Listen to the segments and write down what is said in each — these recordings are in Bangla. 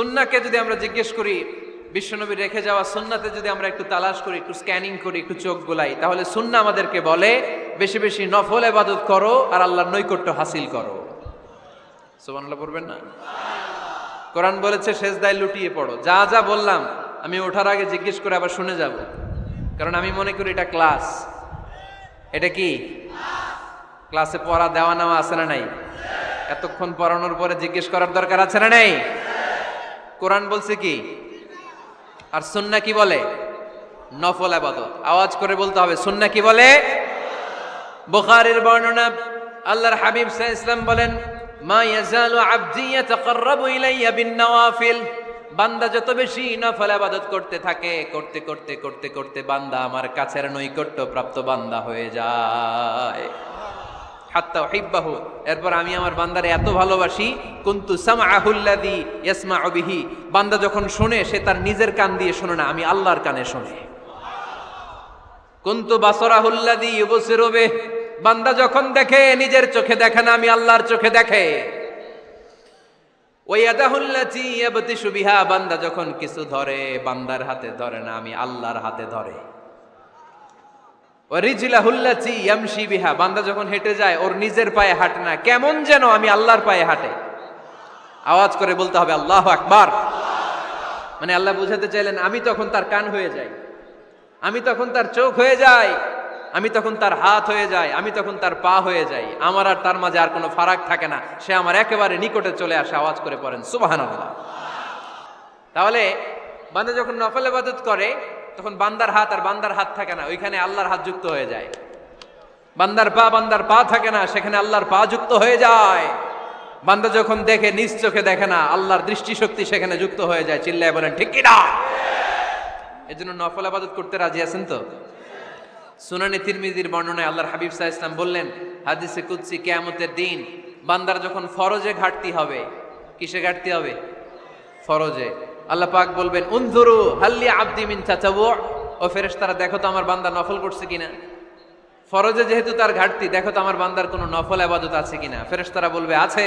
সুন্নাহকে যদি আমরা জিজ্ঞেস করি, বিশ্বনবী রেখে যাওয়া সুন্নাতে যদি আমরা একটু তালাশ করি, একটু স্ক্যানিং করি, একটু চোখ গোলাই, তাহলে সুন্নাহ আমাদেরকে বলে বেশি বেশি নফল ইবাদত করো আর আল্লাহর নৈকট্য হাসিল করো। সুবহানাল্লাহ পড়বেন না? কোরআন বলেছে সেজদায় লুটিয়ে পড়ো। যা যা বললাম আমি ওঠার আগে জিজ্ঞেস করে আবার শুনে যাব, কারণ আমি মনে করি এটা ক্লাস। এটা কি ক্লাসে পড়া দেওয়া নেওয়া আছে না নাই? এতক্ষণ পড়ানোর পরে জিজ্ঞেস করার দরকার আছে না নাই? কোরআন বলছে কি আর সুন্নাহ কি বলে? নফল ইবাদত। আওয়াজ করে বলতে হবে, সুন্নাহ কি বলে? বুখারীর বর্ণনা, আল্লাহর হাবিব সাল্লাল্লাহু আলাইহি ওয়াসাল্লাম বলেন, মা ইয়াজালু আবদি ইয়াতাকাররাবু ইলাইয়া বিন-নওয়াফিল। বান্দা যত বেশি নফল ইবাদত করতে থাকে, করতে করতে করতে করতে বান্দা আমার কাছের নৈকট্য প্রাপ্ত বান্দা হয়ে যায়। হাত্তা উহিব্বাহু, এরপর আমি আমার বান্দারে এত ভালোবাসি, কুনতু সামআহুল্লাযী ইয়াসমাউ বিহি। বান্দা যখন শুনে সে তার নিজের কান দিয়ে শুনে না, আমি আল্লাহর কানে শুনে। কুনতু বাসরাহুল্লাযী ইউবসিরু বিহি। বান্দা যখন দেখে নিজের চোখে দেখে না, আমি আল্লাহর চোখে দেখে। ওয়া ইয়াদাহুল্লাতী ইয়াবতিশু বিহা। বান্দা যখন কিছু ধরে বান্দার হাতে ধরে না, আমি আল্লাহর হাতে ধরে। রিজলাহুল্লাতী ইয়ামশি বিহা। বান্দা যখন হেঁটে যায় ওর নিজের পায়ে হাঁটে না, কেমন যেন আমি আল্লাহর পায়ে হাঁটে। আওয়াজ করে বলতে হবে আল্লাহু আকবার। মানে আল্লাহ বুঝাতে চাইলেন আমি তখন তার কান হয়ে যাই, আমি তখন তার চোখ হয়ে যাই, আমি তখন তার হাত হয়ে যাই, আমি তখন তার পা হয়ে যাই। আমার আর তার মাঝে আর কোনো ফারাক থাকে না, সে আমার একেবারে নিকটে চলে আসে। আওয়াজ করে পড়েন সুবহানাল্লাহ। তাহলে বান্দা যখন নফল ইবাদত করে তখন বান্দার হাত আর বান্দার হাত থাকে না, ওইখানে আল্লাহর হাত যুক্ত হয়ে যায়। বান্দার পা থাকে না, সেখানে আল্লাহর পা যুক্ত হয়ে যায়। বান্দা যখন দেখে নিজ চোখে দেখে না, আল্লাহর দৃষ্টিশক্তি সেখানে যুক্ত হয়ে যায়। চিল্লায় বলেন ঠিক কি না? এজন্য নফল ইবাদত করতে রাজি আছেন তো? সুনানে তিরমিজির বর্ণনায় আল্লাহর হাবিব সাল্লাল্লাহু আলাইহি ওয়াসাল্লাম বললেন, হাদিসে কুদসি, কিয়ামতের দিন বান্দার যখন ফরজে ঘাটতি হবে, কিসে ঘাটতি হবে? ফরজে। আল্লাহ পাক বলবেন, উনজুরু হাল্লি আবদি মিন তাতাওয়ু। ও ফেরেশতারা, দেখো তো আমার বান্দা নফল করছে কিনা। ফরজে যেহেতু তার ঘাটতি, দেখো তো আমার বান্দার কোনো নফল ইবাদত আছে কিনা। ফেরেশতারা বলবে আছে।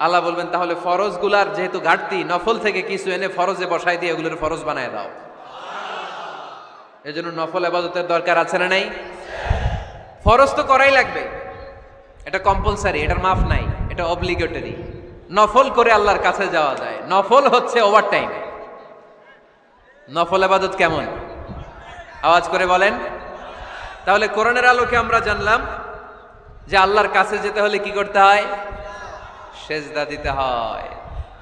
আল্লাহ বলবেন, তাহলে ফরজগুলার যেহেতু ঘাটতি, নফল থেকে কিছু এনে ফরজে বসাই দিয়ে ওগুলোর ফরজ বানায় দাও। এজন্য নফল ইবাদতের দরকার আছে না নাই? ফরজ তো করাই লাগবে, এটা কম্পালসারি, এটার মাফ নাই, এটা অব্লিগেটরি। নফল করে আল্লাহর কাছে যাওয়া যায়। নফল হচ্ছে ওভার টাইম। নফল ইবাদত কেমন? আওয়াজ করে বলেন। তাহলে কোরআনের আলোকে আমরা জানলাম যে আল্লাহর কাছে যেতে হলে কি করতে হয়? সেজদা দিতে হয়।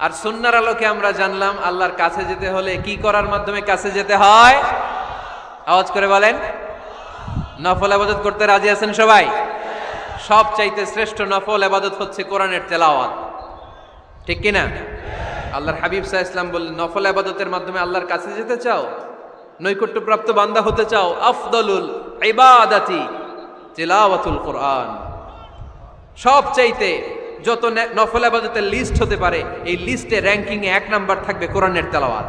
আর সুন্নাহর আলোকে আমরা জানলাম আল্লাহর কাছে যেতে হলে কি করার মাধ্যমে কাছে যেতে হয়? আওয়াজ করে বলেন। নফল ইবাদত করতে রাজি আছেন সবাই? সবচাইতে শ্রেষ্ঠ নফল ইবাদত হচ্ছে কোরআনের তেলাওয়াত, ঠিক কি না? আল্লাহর হাবিব সাল্লাল্লাহু আলাইহি ওয়াসাল্লাম বললেন, নফল ইবাদতের মাধ্যমে আল্লাহর কাছে যেতে চাও, নৈকট্যপ্রাপ্ত বান্দা হতে চাও, আফদলুল ইবাদাতি তিলাওয়াতুল কোরআন। সবচাইতে যত নফল ইবাদতের লিস্ট হতে পারে, এই লিস্টে র্যাঙ্কিং এ 1 নাম্বার থাকবে কোরআনের তেলাওয়াত।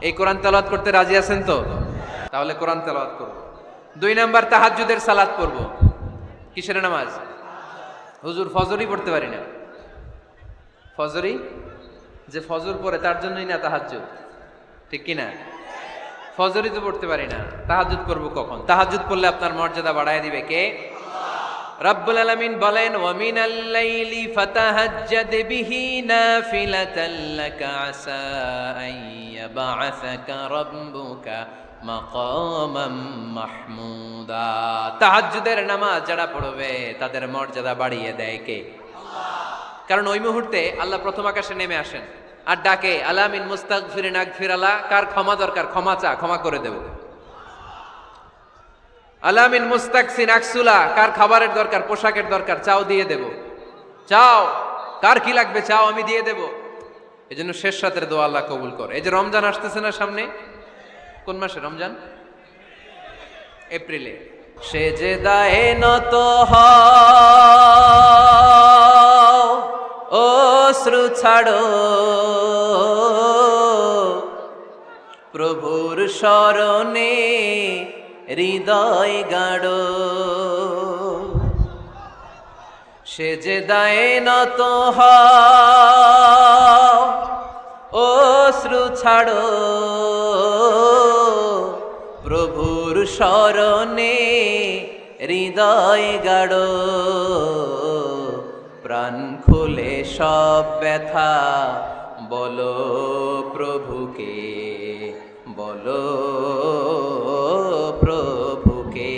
এই কোরআন তেলাওয়াত করতে রাজি আছেন তো? তাহলে কোরআন তেলাওয়াত করব। 2 নাম্বার তাহাজ্জুদের সালাত পড়ব। কিসের নামাজ? হুজুর ফজরই পড়তে পারি না। ফজরই যে ফজর পড়ে তার জন্যই না তাহাজ্জুদ, ঠিক কি না? ফজরই তো পড়তে পারি না, তাহাজ্জুদ করব কখন? তাহাজ্জুদ পড়লে আপনার মর্যাদা বাড়ায় দিবে কে? রাব্বুল আলামিন বলেন, ওয়া মিনাল লাইলি ফাতাহাজ্জাদ বিহি নাফিলাতান লাকা আসা আন ইয়াবআসাকা রাব্বুকা মাকামাম মাহমুদা। তাহাজ্জুদের নামাজ যারা পড়বে তাদের মর্যাদা বাড়িয়ে দেয় কে? কারণ ওই মুহূর্তে আল্লাহ প্রথম আকাশে নেমে আসেন আর ডাকে, আলা মিন মুস্তাগফিরিন আগফিরালা। কার ক্ষমা দরকার? ক্ষমা চা, ক্ষমা করে দেব। আলা মিন মুস্তাকসিন আকসুলা। কার খাবারের দরকার? পোশাকের দরকার? চাও, দিয়ে দেব। চাও, কার কি লাগবে? চাও, আমি দিয়ে দেব। এজন্য শেষ রাতের দোয়া আল্লাহ কবুল করে। এই যে রমজান আসতেছে না সামনে, কোন মাসে রমজান? এপ্রিলে। সেজদায়ে নত হও, অশ্রু ছাড়ো, প্রভুর শরণে হৃদয় গাড়ো। সেজদায়ে নত হও, অশ্রু ছাড়ো প্রভুর শরণে হৃদয় গাড়ো, প্রাণ খুলে সব ব্যথা বলো প্রভুকে, বলো প্রভুকে।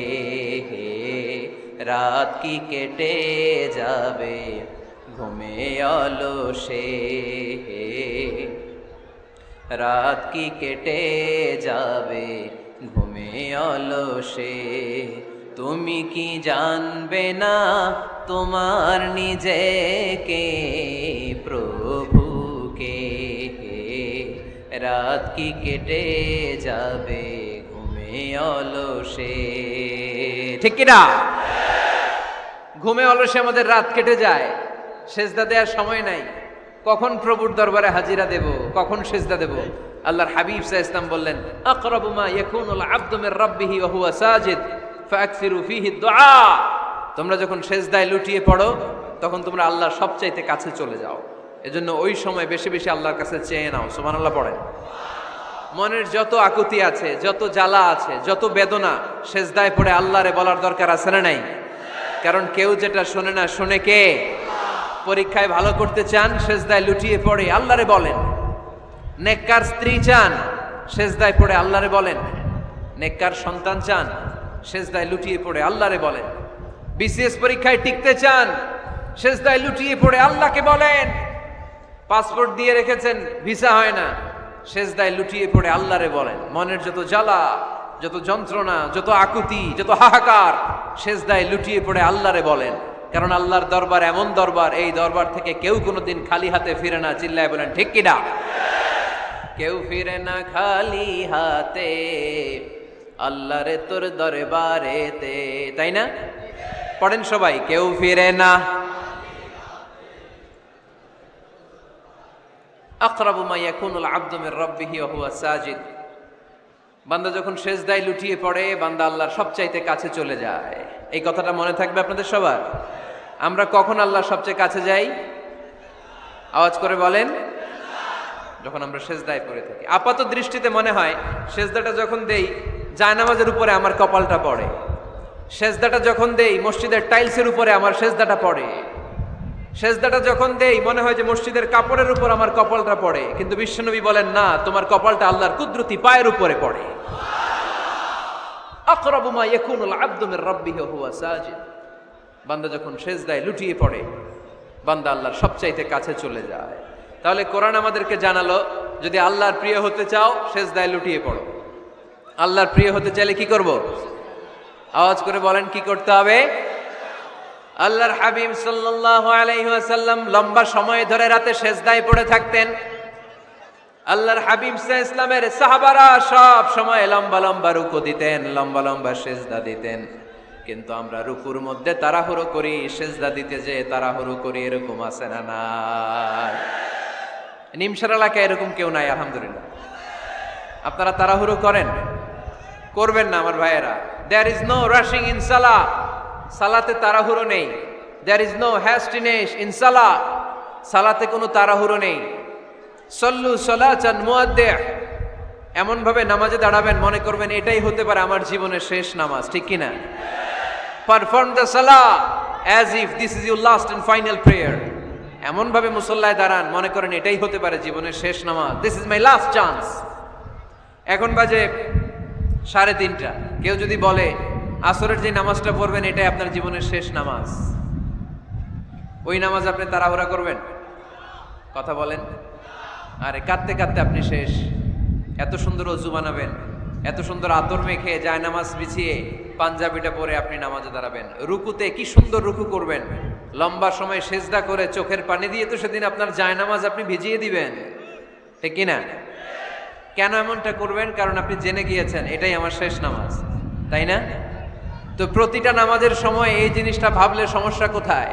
রাত কি কেটে যাবে ঘুমে অলসে, রাত কি কেটে যাবে ঘুমে অলসে। তুমি কি জানবে না তোমার নিজেকে প্রভুকে, রাত কি কেটে যাবে ঘুমে অলসে। ঠিক কিনা? ঘুমে অলসে আমাদের রাত কেটে যায়, সেজদা দেওয়ার সময় নাই। কখন প্রভুর দরবারে হাজিরা দেব, কখন সেজদা দেব? আল্লাহর হাবিব সাল্লাল্লাহু আলাইহি ওয়াসাল্লাম বললেন, আকরাবু মা ইয়াকুনুল আবদু মির রাব্বিহি ওয়া হুয়া সাজিদ ফাকসিরু ফীহি দুআ। তোমরা যখন সেজদায় লুটিয়ে পড়ো তখন তোমরা আল্লাহর সবচাইতে কাছে চলে যাও, এজন্য ওই সময় বেশি বেশি আল্লাহর কাছে চেয়ে নাও। সুবহানাল্লাহ পড়েন। মনের যত আকুতি আছে, যত জ্বালা আছে, যত বেদনা, সেজদায় পড়ে আল্লাহরে বলার দরকার আছে না নাই? কারণ কেউ যেটা শোনে না, শোনে কে? পরীক্ষায় ভালো করতে চান, সেজদায় লুটিয়ে পড়ে আল্লাহরে বলেন। নেককার স্ত্রী চান, সেজদায় পড়ে আল্লাহরে বলেন। নেককার সন্তান চান, সেজদায় লুটিয়ে পড়ে আল্লাহরে বলেন। বিসিএস পরীক্ষায় টিকতে চান, সেজদায় লুটিয়ে পড়ে আল্লাহকে বলেন। পাসপোর্ট দিয়ে রেখেছেন, ভিসা হয় না, সেজদায় লুটিয়ে পড়ে আল্লাহরে বলেন। মনের যত জ্বালা, যত যন্ত্রণা, যত আকুতি, যত হাহাকার, সেজদায় লুটিয়ে পড়ে আল্লাহরে বলেন। কারণ আল্লাহর দরবার এমন দরবার, এই দরবার থেকে কেউ কোনোদিন খালি হাতে ফিরে না। চিল্লায় বলেন ঠিক কিনা? কেউ ফিরে না খালি হাতে আল্লাহরে তোর দরবারেতে, তাই না? পড়েন সবাই, কেউ ফিরে না। আকরাবু মা ইয়াকুনুল আবদু মির রাব্বিহি ওয়া হুয়া সাজিদ। বান্দা যখন সেজদায় লুটিয়ে পড়ে, বান্দা আল্লাহর সবচাইতে কাছে চলে যায়। এই কথাটা মনে থাকবে আপনাদের সবার। আমরা কখন আল্লাহর সবচেয়ে কাছে যাই? আওয়াজ করে বলেন। যখন আমরা সেজদায় পড়ে থাকি। আপাত দৃষ্টিতে মনে হয় সেজদাটা যখন দেই জায়নামাজের উপরে আমার কপালটা পড়ে, সেজদাটা যখন দেই মসজিদের টাইলসের উপরে আমার সেজদাটা পড়ে, সেজদাটা যখন দেই মনে হয় যে মসজিদের কাপড়ের উপর আমার কপালটা পড়ে। কিন্তু বিশ্বনবী বলেন না, তোমার কপালটা আল্লাহর কুদরতি পায়ের উপরে পড়ে। আকরাবু মা ইয়াকুনুল আবদু মির রাব্বিহি ওয়া হুয়া সাজিদ। বান্দা যখন সেজদায় লুটিয়ে পড়ে, বান্দা আল্লাহর সবচাইতে কাছে চলে যায়। তাহলে কোরআন আমাদেরকে জানালো, যদি আল্লাহর প্রিয় হতে চাও সেজদায় লুটিয়ে পড়ো। আল্লাহর প্রিয় হতে চাইলে কি করব? আওয়াজ করে বলেন কি করতে হবে? আল্লাহর হাবিব সাল্লাল্লাহু আলাইহি ওয়াসাল্লাম লম্বা সময় ধরে রাতে সেজদায় পড়ে থাকতেন। আল্লাহর হাবিব সাল্লাল্লাহু আলাইহি ওয়াসাল্লামের সাহাবারা সব সময় লম্বা লম্বা রুকু দিতেন, লম্বা লম্বা সেজদা দিতেন। কিন্তু আমরা রুকুর মধ্যে তাড়াহুড়ো করি, সেজদা দিতে যে তাড়াহুড়ো করি, এরকম আছে না নাই? নিমসার এলাকায় এরকম কেউ নাই আলহামদুলিল্লাহ। আপনারা তাড়াহুড়ো করেন? করবেন না আমার ভাইয়েরা। There is no rushing in সালাহ। সালাতে তাড়াহুড়ো নেই। There is no hastiness in সালাহ। সালাতে কোনো তাড়াহুড়ো নেই। সল্লু সালাতান মুআদ্দি। এমন ভাবে নামাজে দাঁড়াবেন মনে করবেন এটাই হতে পারে আমার জীবনের শেষ নামাজ, ঠিক কিনা? পারফর্ম দ্য সালাহ as if this is your last and final prayer. এমন ভাবে মুসল্লায় দাঁড়ান মনে করেন এটাই হতে পারে জীবনের শেষ নামাজ। This is my last chance. এখন বাজে 3:30। কেউ যদি বলে আসরের যে নামাজটা পড়বেন এটাই আপনার জীবনের শেষ নামাজ, ওই নামাজ আপনি তাড়াহুড়া করবেন? কথা বলেন। আরে কাঁদতে কাঁদতে আপনি শেষ। এত সুন্দর ওযু বানাবেন, এত সুন্দর আতর মেখে জায়নামাজ বিছিয়ে পাঞ্জাবিটা পরে আপনি নামাজে দাঁড়াবেন। রুকুতে কি সুন্দর রুকু করবেন, লম্বা সময় সেজদা করে চোখের পানি দিয়ে তো সেদিন আপনার জায়নামাজ আপনি ভিজিয়ে দিবেন, ঠিক কিনা? কেন এমনটা করবেন? কারণ আপনি জেনে গিয়েছেন এটাই আমার শেষ নামাজ, তাই না? তো প্রতিটা নামাজের সময় এই জিনিসটা ভাবলে সমস্যা কোথায়?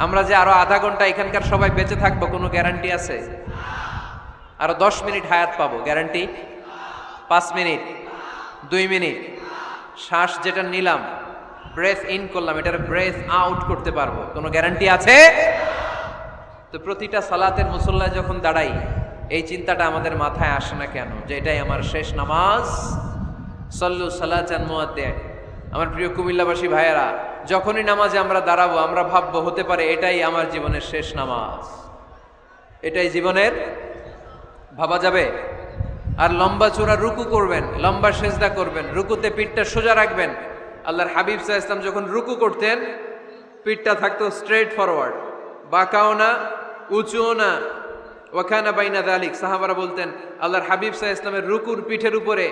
আমরা যে আরো আধা ঘন্টা এখানকার সবাই বেঁচে থাকবো কোনো গ্যারান্টি আছে? আরো 10 মিনিট হায়াত পাবো, গ্যারান্টি? 5 মিনিট, 2 মিনিট শ্বাস যেটা নিলাম, ব্রেথ ইন করলাম, এটার ব্রেথ আউট করতে পারবো, কোনো গ্যারান্টি আছে? তো প্রতিটা সালাতের মুসল্লায় যখন দাঁড়াই এই চিন্তাটা আমাদের মাথায় আসে না কেন যে এটাই আমার শেষ নামাজ? সল্লু সালাতান মুআদ্দিন। আমার প্রিয় কুমিল্লাবাসী ভাইয়েরা, যখনই নামাজে আমরা দাঁড়াবো আমরা ভাববো হতে পারে এটাই আমার জীবনের শেষ নামাজ, এটাই জীবনের, ভাবা যাবে? আর লম্বা চূড়া রুকু করবেন, লম্বা সেজদা করবেন, রুকুতে পিঠটা সোজা রাখবেন। আল্লাহর হাবিব সাল্লাল্লাহু আলাইহি ওয়াসাল্লাম যখন রুকু করতেন পিঠটা থাকতো স্ট্রেট ফরওয়ার্ড, বাঁকাও না উঁচুও না, ওয়াকানা বাইনা যালিক। সাহাবারা বলতেন আল্লাহর হাবিব সাল্লাল্লাহু আলাইহি ওয়াসাল্লামের রুকুর পিঠের উপরে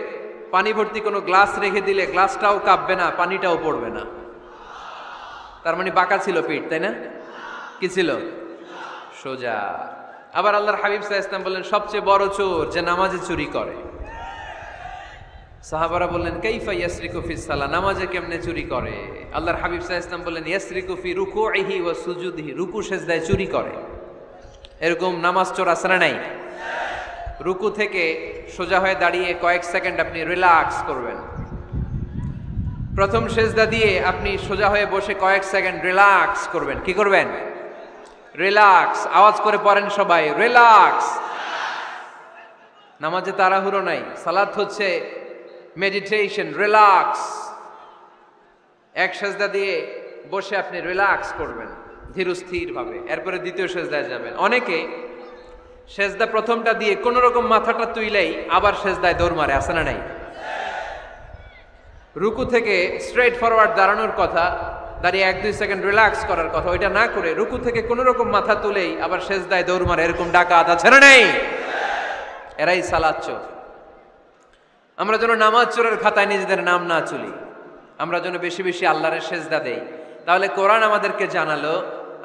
পানি ভর্তি কোনো গ্লাস রেখে দিলে গ্লাসটাও কাঁপবে না, পানিটাও পড়বে না। তার মানে বাঁকা ছিল পিঠ, তাই না? কি ছিল? সোজা। আবার আল্লাহর হাবিব সাল্লাল্লাহু আলাইহি ওয়াসাল্লাম বললেন সবচেয়ে বড় চোর যে নামাজে চুরি করে। সাহাবারা বললেন কাইফা ইয়াসরিকু ফিস সালাহ, নামাজে কেমনে চুরি করে? আল্লাহর হাবিব সাল্লাল্লাহু আলাইহি ওয়াসাল্লাম বললেন ইয়াসরিকু ফি রুকুইহি ওয়া সুজুদিহি, রুকু সেজদায় চুরি করে। এরকম নামাজ চোর আছে না নাই? রুকু থেকে সোজা হয়ে দাঁড়িয়ে কয়েক সেকেন্ড আপনি রিল্যাক্স করবেন। প্রথম সেজদা দিয়ে আপনি সোজা হয়ে বসে কয়েক সেকেন্ড রিল্যাক্স করবেন। কি করবেন? রিল্যাক্স। আওয়াজ করে পড়েন সবাই, রিল্যাক্স। নামাজে তাড়াহুড়ো নাই, সালাত হচ্ছে মেডিটেশন, রিল্যাক্স। এক সেজদা দিয়ে বসে আপনি রিল্যাক্স করবেন ধীরস্থির ভাবে, এরপরে দ্বিতীয় সেজদায় যাবেন। অনেকে সেজদা প্রথমটা দিয়ে কোন রকম মাথাটা তুইলেই আবার সেজদায় দৌড় মারে, আছে না নাই? রুকু থেকে স্ট্রেট ফরওয়ার্ড দাঁড়ানোর কথা, দাঁড়িয়ে 1-2 সেকেন্ড রিল্যাক্স করার কথা, ওইটা না করে রুকু থেকে কোন রকম মাথা তুলেই আবার সেজদায় দৌড় মারে, এরকম ডাকাত আছে না নাই? এরাই সালাত চোর। আমরা যেন নামাজ চোরের খাতায় নিজেদের নাম না চুলি, আমরা যেন বেশি বেশি আল্লাহর সেজদা দেই। তাহলে কোরআন আমাদেরকে জানালো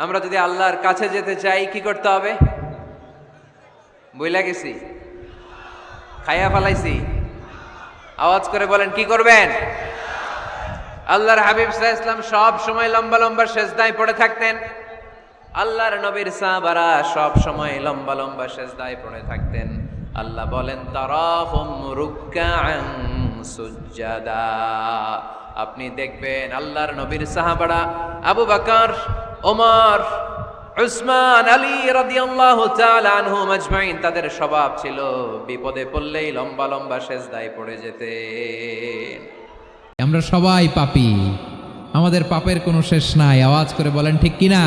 আমরা যদি আল্লাহর কাছে যেতে চাই কি করতে হবে? বইলা গেছি, খাইয়া ফেলাইছি, আওয়াজ করে বলেন কি করবেন? আল্লাহর হাবিব সাল্লাল্লাহু আলাইহি ওয়াসাল্লাম সব সময় লম্বা লম্বা সেজদায় পড়ে থাকতেন। আল্লাহর নবীর সাহাবারা সব সময় লম্বা লম্বা সেজদায় পড়ে থাকতেন। আল্লাহ বলেন তারাহুম রুকআন সুজদা। আপনি দেখবেন আল্লাহর নবীর সাহাবারা আবু বকর, ওমর, উসমান, আলী রাদিয়াল্লাহু তাআলা আনহুম আজমাইন, তাদের স্বভাব ছিল বিপদে পড়লেই লম্বা লম্বা সেজদায় পড়ে যেতেন। আমরা সবাই পাপী, আমাদের পাপের কোনো শেষ নাই। আওয়াজ করে বলেন ঠিক কিনা?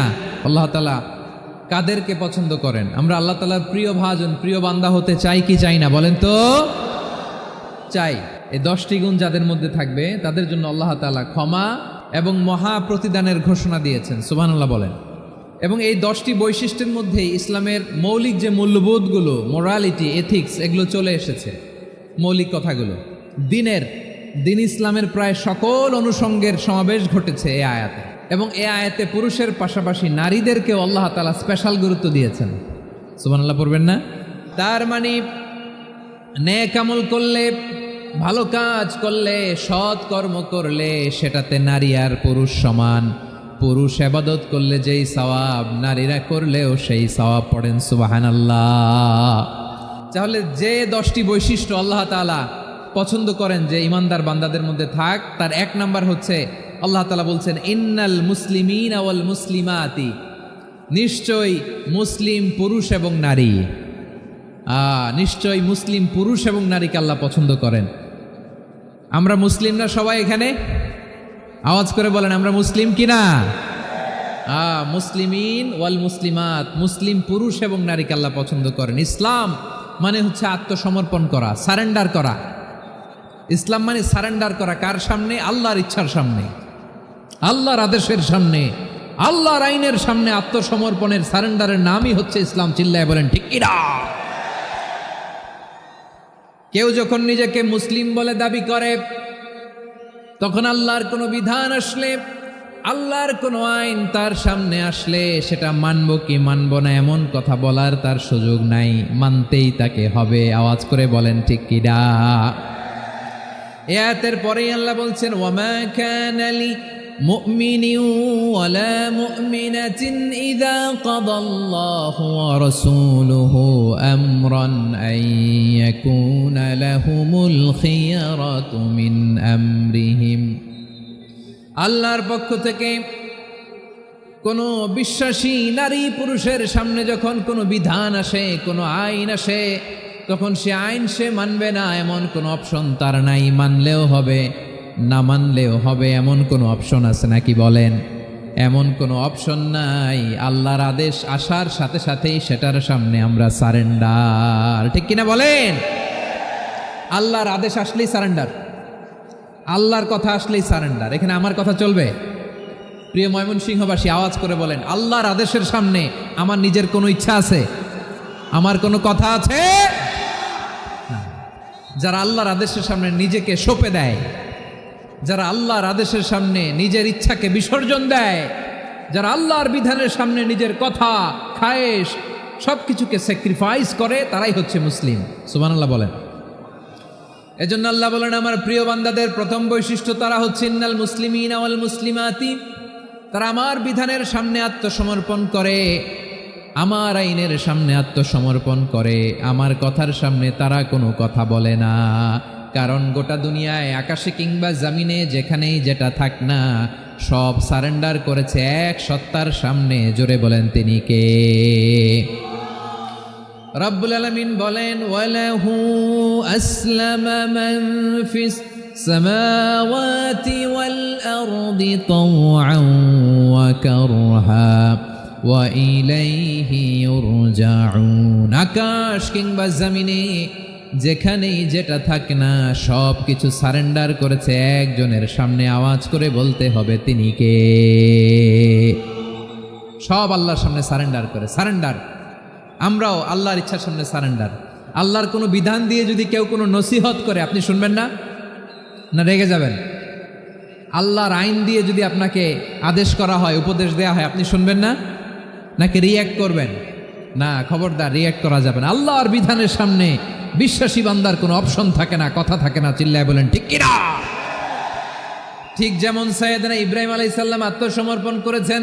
আল্লাহ তাআলা কাদেরকে পছন্দ করেন? আমরা আল্লাহ তাআলার প্রিয় ভাজন, প্রিয় বান্দা হতে চাই কি চাই না? বলেন তো। চাই। এই 10টি গুণ যাদের মধ্যে থাকবে তাদের জন্য আল্লাহ তাআলা ক্ষমা এবং মহা প্রতিদানের ঘোষণা দিয়েছেন। সুবহানাল্লাহ বলেন। এবং এই 10টি বৈশিষ্ট্যের মধ্যে ইসলামের মৌলিক যে মূল্যবোধগুলো, মোরালিটি, এথিক্স, এগুলো চলে এসেছে। মৌলিক কথাগুলো দিন ইসলামের প্রায় সকল অনুষঙ্গের সমাবেশ ঘটেছে এই আয়াতে। এবং এই আয়াতে পুরুষের পাশাপাশি নারীদেরকেও আল্লাহ তাআলা স্পেশাল গুরুত্ব দিয়েছেন। সুবহানাল্লাহ পড়বেন না? তার মানে নেক আমল করলে, ভালো কাজ করলে, সৎ কর্ম করলে সেটাতে নারী আর পুরুষ সমান। পুরুষ ইবাদত করলে যেই সওয়াব, নারীরা করলেও সেই সওয়াব পড়েন সুবহানাল্লাহ। তাহলে যে 10টি বৈশিষ্ট্য আল্লাহ তাআলা পছন্দ করেন যে ইমানদার বান্দাদের মধ্যে থাক, তার 1 নাম্বার হচ্ছে আল্লাহ তাআলা বলছেন ইন্নাল মুসলিমিনা ওয়াল মুসলিমাতি, নিশ্চয়ই মুসলিম পুরুষ এবং নারী, নিশ্চয়ই মুসলিম পুরুষ এবং নারীকে আল্লাহ পছন্দ করেন। আমরা মুসলিম না সবাই এখানে? আওয়াজ করে বলেন আমরা মুসলিম কিনা? মুসলিমিন ওয়াল মুসলিমাত, মুসলিম পুরুষ এবং নারীকে আল্লাহ পছন্দ করেন। ইসলাম মানে হচ্ছে আত্মসমর্পণ করা, সারেন্ডার করা। ইসলাম মানে সারেন্ডার করা কার সামনে? আল্লাহর ইচ্ছার সামনে, আল্লাহর আদেশের সামনে, আল্লাহর আইনের সামনে আত্মসমর্পণের, সারেন্ডারের নামই হচ্ছে ইসলাম। চিল্লায় বলেন ঠিক কিনা? কেউ যখন নিজেকে মুসলিম বলে দাবি করে তখন আল্লাহর কোনো বিধান আসলে, আল্লাহর কোনো আইন তার সামনে আসলে সেটা মানব কি মানব না এমন কথা বলার তার সুযোগ নাই, মানতেই তাকে হবে। আওয়াজ করে বলেন ঠিক কিনা? এই আয়াতের পরেই আল্লাহ বলছেন ওয়ামা কানা লি মুমিনিন ওয়ালা মুমিনাতিন ইযা কাদাল্লাহু ওয়া রাসূলুহু আমরান আন ইয়াকুনা লাহুমুল খিয়ারাতু মিন আমরিহিম। আল্লাহর পক্ষ থেকে কোনো বিশ্বাসী নারী পুরুষের সামনে যখন কোনো বিধান আসে, কোনো আইন আসে, তখন সে আইন সে মানবে না এমন কোনো অপশন তার নাই। মানলেও হবে, না মানলেও হবে, এমন কোনো অপশন আছে নাকি বলেন? এমন কোনো অপশন নাই। আল্লাহর আদেশ আসার সাথে সাথেই সেটার সামনে আমরা সারেন্ডার, ঠিক কিনা বলেন? আল্লাহর আদেশ আসলেই সারেন্ডার, আল্লাহর কথা আসলেই সারেন্ডার। এখানে আমার কথা চলবে? প্রিয় ময়মনসিংহবাসী, আওয়াজ করে বলেন, আল্লাহর আদেশের সামনে আমার নিজের কোনো ইচ্ছা আছে? আমার কোনো কথা আছে? যারা আল্লাহর আদেশের সামনে নিজেকে সঁপে দেয়, যারা আল্লাহর আদেশের সামনে নিজের ইচ্ছাকে বিসর্জন দেয়, যারা আল্লাহর বিধানের সামনে নিজের কথা, খায়েশ সবকিছুকে স্যাক্রিফাইস করে, তারাই হচ্ছে মুসলিম। সুবহানাল্লাহ বলেন। এজন্য আল্লাহ বলেন, আমার প্রিয় বান্দাদের প্রথম বৈশিষ্ট্য তারা হচ্ছে ইন্নাল মুসলিমিনা ওয়াল মুসলিমাতি, তারা আমার বিধানের সামনে আত্মসমর্পণ করে, আমার আইনের সামনে আত্মসমর্পণ করে, আমার কথার সামনে তারা কোনো কথা বলে না। কারণ গোটা দুনিয়ায় আকাশে কিংবা জামিনে যেখানেই যেটা থাক না, সব সারেন্ডার করেছে এক সত্তার সামনে। জোরে বলেন, তিনি কে? রব্বুল আলামিন বলেন, ওয়ালাহু আসলামা মান ফিস সামাওয়াতি ওয়াল আরদি তাওআন ওয়া কারহা ওয়া ইলাইহি ইউরজাউন। আকাশ কিংবা জমিনে যেখানেই যেটা থাকে না, সব কিছু সারেন্ডার করেছে একজনের সামনে। আওয়াজ করে বলতে হবে, তিনি কে? সব আল্লাহর সামনে সারেন্ডার করে, সারেন্ডার। আমরাও আল্লাহর ইচ্ছার সামনে সারেন্ডার। আল্লাহর কোনো বিধান দিয়ে যদি কেউ কোনো নসিহত করে, আপনি শুনবেন না? না রেগে যাবেন? আল্লাহর আইন দিয়ে যদি আপনাকে আদেশ করা হয়, উপদেশ দেয়া হয়, আপনি শুনবেন না? নাকি রিয়্যাক্ট করবেন? না, খবরদার, রিয়্যাক্ট করা যাবে না। আল্লাহর বিধানের সামনে বিশ্বাসী বান্দার কোনো অপশন থাকে না, কথা থাকে না। চিল্লায় বলেন, ঠিক কিনা? ঠিক যেমন সাইয়েদনা ইব্রাহিম আলাইহিস সালাম আত্মসমর্পণ করেছেন।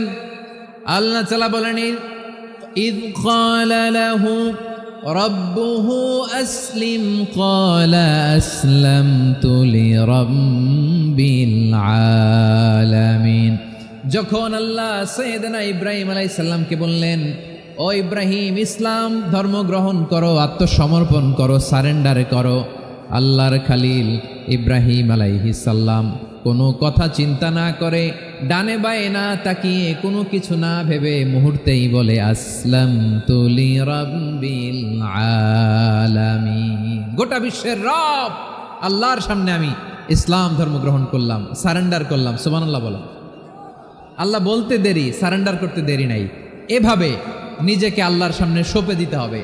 আল্লাহ তাআলা বলেন, ইয ক্বালা লাহু রাব্বুহু আসলিম ক্বালা আসলামতু লিরাব্বিল আলামিন। যখন আল্লাহ সাইয়েদনা ইব্রাহিম আলাইহিস সালামকে বললেন, ও ইব্রাহিম, ইসলাম ধর্ম গ্রহণ করো, আত্মসমর্পণ করো, সারেন্ডার করো, আল্লাহর খালিল ইব্রাহিম আলাইহিস সালাম কোনো কথা চিন্তা না করে, ডানে বায়ে না তাকিয়ে, কোনো কিছু না ভেবে মুহূর্তেই বলে, আসলামতু লিরাব্বিল আলামিন। গোটা বিশ্বের রব আল্লাহর সামনে আমি ইসলাম ধর্ম গ্রহণ করলাম, সারেন্ডার করলাম। সুবহানাল্লাহ বলো। আল্লাহ বলতে দেরি, সারেন্ডার করতে দেরি নাই। এভাবে নিজেকে আল্লাহর সামনে সঁপে দিতে হবে।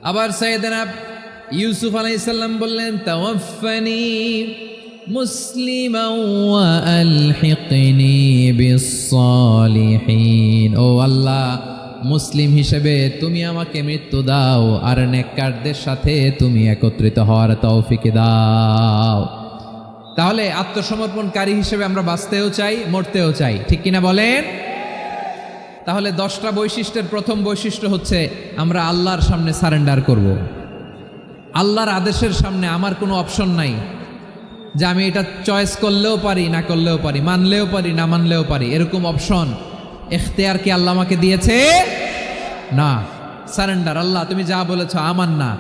আবার সাইয়েদনা ইউসুফ আলাইহিস সালাম বললেন, তাওয়াফফানি মুসলিমান ওয়া আলহিকনি বিস-সালিহিন। ও আল্লাহ, মুসলিম হিসেবে তুমি আমাকে মৃত্যু দাও, আর নেককারদের সাথে তুমি একত্রিত হওয়ার তৌফিক দাও। তাহলে আত্মসমর্পণকারী হিসেবে আমরা বাঁচতেও চাই, মরতেও চাই, ঠিক কিনা বলেন? তাহলে 10টা বৈশিষ্ট্যের প্রথম বৈশিষ্ট্য হচ্ছে আমরা আল্লাহর সামনে সারেন্ডার করব। আল্লাহর আদেশের সামনে আমার কোনো অপশন নাই যে আমি এটা চয়েস করলেও পারি, না করলেও পারি, মানলেও পারি, না মানলেও পারি, এরকম অপশন এখতিয়ার কি আল্লাহ আমাকে দিয়েছে? না। সারেন্ডার। আল্লাহ তুমি যা বলেছ, আমান্না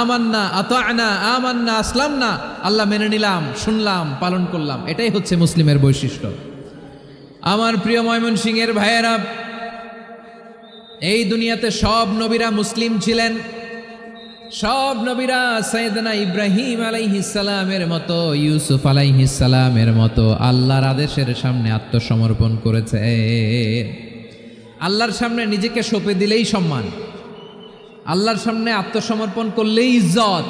আমান্না আতা'না আমান্না আসলামনা, আল্লাহ মেনে নিলাম, শুনলাম, পালন করলাম। এটাই হচ্ছে মুসলিমের বৈশিষ্ট্য। আমার প্রিয় ময়মনসিংহের ভাইয়েরা, এই দুনিয়াতে সব নবীরা মুসলিম ছিলেন। সব নবীরা সাইয়েদনা ইব্রাহিম আলাইহিস সালামের মতো, ইউসুফ আলাইহিস সালামের মতো আল্লাহর আদেশের সামনে আত্মসমর্পণ করেছে। আল্লাহর সামনে নিজেকে সঁপে দিলেই সম্মান, আল্লাহর সামনে আত্মসমর্পণ করলেই ইজ্জত।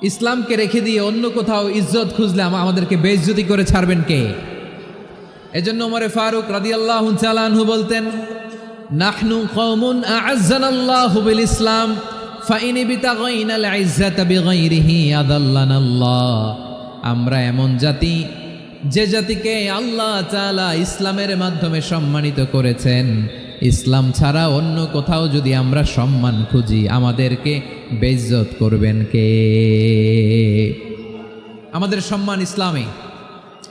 ইসলামকে রেখে দিয়ে অন্য কোথাও ইজ্জত খুঁজলে আমাদেরকে বেইজ্জতি করে ছাড়বেন কে? এজন্য ওমর ফারুক রাদিয়াল্লাহু তাআলা আনহু বলতেন, নাহনু কওমুন আ'আজ্জানাল্লাহু বিল ইসলাম ফাইন বিতাগাইনাল ইজ্জাতা বিগাইরিহি আদাল্লানাল্লাহ। আমরা এমন জাতি, যে জাতিকে আল্লাহ তাআলা ইসলামের মাধ্যমে সম্মানিত করেছেন। ইসলাম ছাড়া অন্য কোথাও যদি আমরা সম্মান খুঁজি, আমাদেরকে বেইজ্জত করবেন কে? আমাদের সম্মান ইসলামে।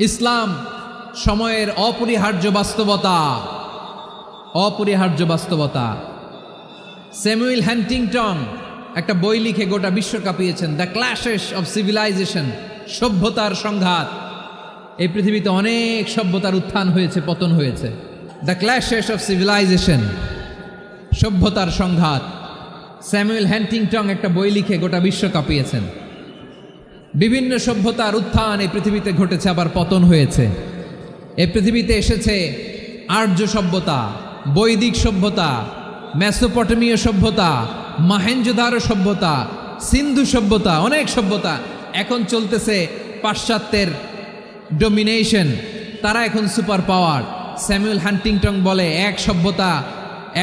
ইসলাম সময়ের অপরিহার্য বাস্তবতা, অপরিহার্য বাস্তবতা। স্যামুয়েল হ্যান্টিংটন একটা বই লিখে গোটা বিশ্ব কাঁপিয়েছেন, দ্য ক্ল্যাশেস অফ সিভিলাইজেশন, সভ্যতার সংঘাত। এই পৃথিবীতে অনেক সভ্যতার উত্থান হয়েছে, পতন হয়েছে। দ্য ক্ল্যাশেস অফ সিভিলাইজেশন, সভ্যতার সংঘাত। স্যামুয়েল হ্যান্টিংটন একটা বই লিখে গোটা বিশ্ব কাঁপিয়েছেন। বিভিন্ন সভ্যতার উত্থান এই পৃথিবীতে ঘটেছে, আবার পতন হয়েছে। এই পৃথিবীতে এসেছে আর্য সভ্যতা, বৈদিক সভ্যতা, মেসোপটেমীয় সভ্যতা, মহেঞ্জোদারো সভ্যতা, সিন্ধু সভ্যতা, অনেক সভ্যতা। এখন চলতেছে পাশ্চাত্যের ডোমিনেশন, তারা এখন সুপার পাওয়ার। স্যামুয়েল হ্যান্টিংটন বলে এক সভ্যতা,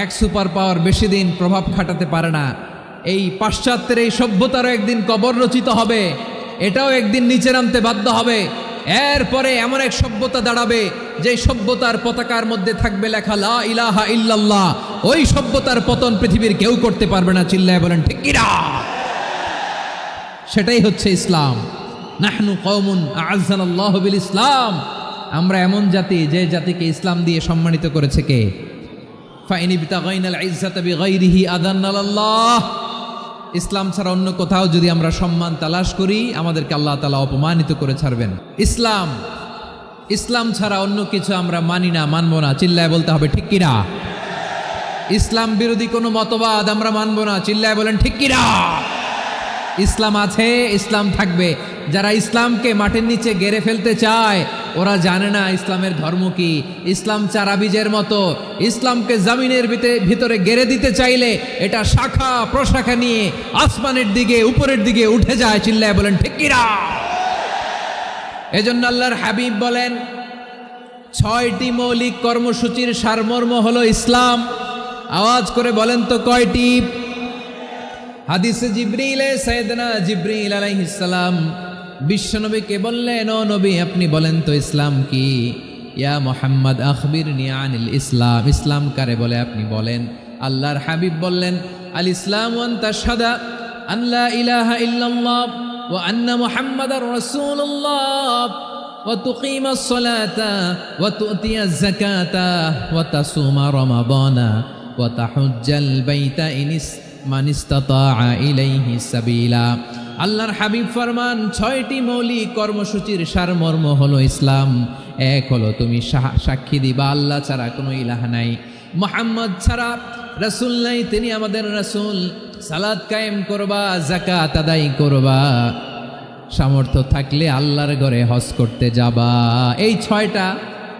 এক সুপার পাওয়ার বেশি দিন প্রভাব খাটাতে পারে না। এই পাশ্চাত্যের এই সভ্যতারও একদিন কবর রচিত হবে, এটাও একদিন নিচে নামতে বাধ্য হবে। এরপরে এমন এক সভ্যতা দাঁড়াবে যে সভ্যতার পতাকার মধ্যে থাকবে লেখা লা ইলাহা ইল্লাল্লাহ। ওই সভ্যতার পতন পৃথিবীর কেউ করতে পারবে না। চিল্লায় বলেন ঠিক কিনা? সেটাই হচ্ছে ইসলাম। নাহনু কওমুন আ'আজ্জানাল্লাহু বিল ইসলাম, আমরা এমন জাতি যে জাতিকে ইসলাম দিয়ে সম্মানিত করেছে কে? ফাইন ইবতাগাইনাল ইজ্জাতা বিগাইরিহি আযান্নাল্লাহ। ইসলাম ছাড়া অন্য কোথাও যদি আমরা সম্মান তালাশ করি, আমাদেরকে আল্লাহ তাআলা অপমানিত করে ছাড়বেন। ইসলাম ছাড়া অন্য কিছু আমরা মানি না, মানব না। চিল্লায় বলতে হবে ঠিক কিনা? ইসলাম বিরোধী কোনো মতবাদ আমরা মানব না। চিল্লায় বলেন ঠিক কিনা? ইসলাম আছে, ইসলাম থাকবে। যারা ইসলামকে মাটির নিচে গেড়ে ফেলতে চায়, ওরা জানে না ইসলামের ধর্ম কি। ইসলাম চারা বীজের মতো, ইসলামকে জমিনের ভিতরে গেড়ে দিতে চাইলে এটা শাখা প্রশাখা নিয়ে আসমানের দিকে, উপরের দিকে উঠে যায়। চিল্লায় বলেন ঠিক কিনা? এজন্য আল্লাহর হাবিব বলেন 6টি মৌলিক কর্মসূচির সারমর্ম হলো ইসলাম। আওয়াজ করে বলেন তো কয়টি? হাদিসে জিবরিলে সাইয়েদনা জিবরিল আলাইহিস সালাম বিশ্বনবীকে বললেন, ও নবী আপনি বলেন তো ইসলাম কি? ইয়া মুহাম্মদ আখবিরনি আনিল ইসলাম, ইসলাম কারে বলে আপনি বলেন। আল্লাহর হাবিব বললেন, আল ইসলামু আন তাশহাদা আন লা ইলাহা ইল্লাল্লাহ ওয়া আন্না মুহাম্মাদার রাসূলুল্লাহ ওয়া তুকিমাস সালাতা ওয়া তুতিয়াজ যাকাতা ওয়া তাসুমা রমাদানা ওয়া তাহুজ্জাল বাইতা মান ইসতাতাআ ইলাইহি সাবিলা। আল্লাহর হাবিব ফরমান 6টি মৌলিক কর্মসূচির সারমর্ম হলো ইসলাম। এক হলো তুমি সাক্ষী দিবা আল্লাহ ছাড়া কোনো ইলাহ নাই, মুহাম্মদ ছাড়া রাসূল নাই, তিনি আমাদের রাসূল। সালাত কায়েম করবা, যাকাত আদায় করবা, সামর্থ্য থাকলে আল্লাহর ঘরে হজ করতে যাবা। এই 6টা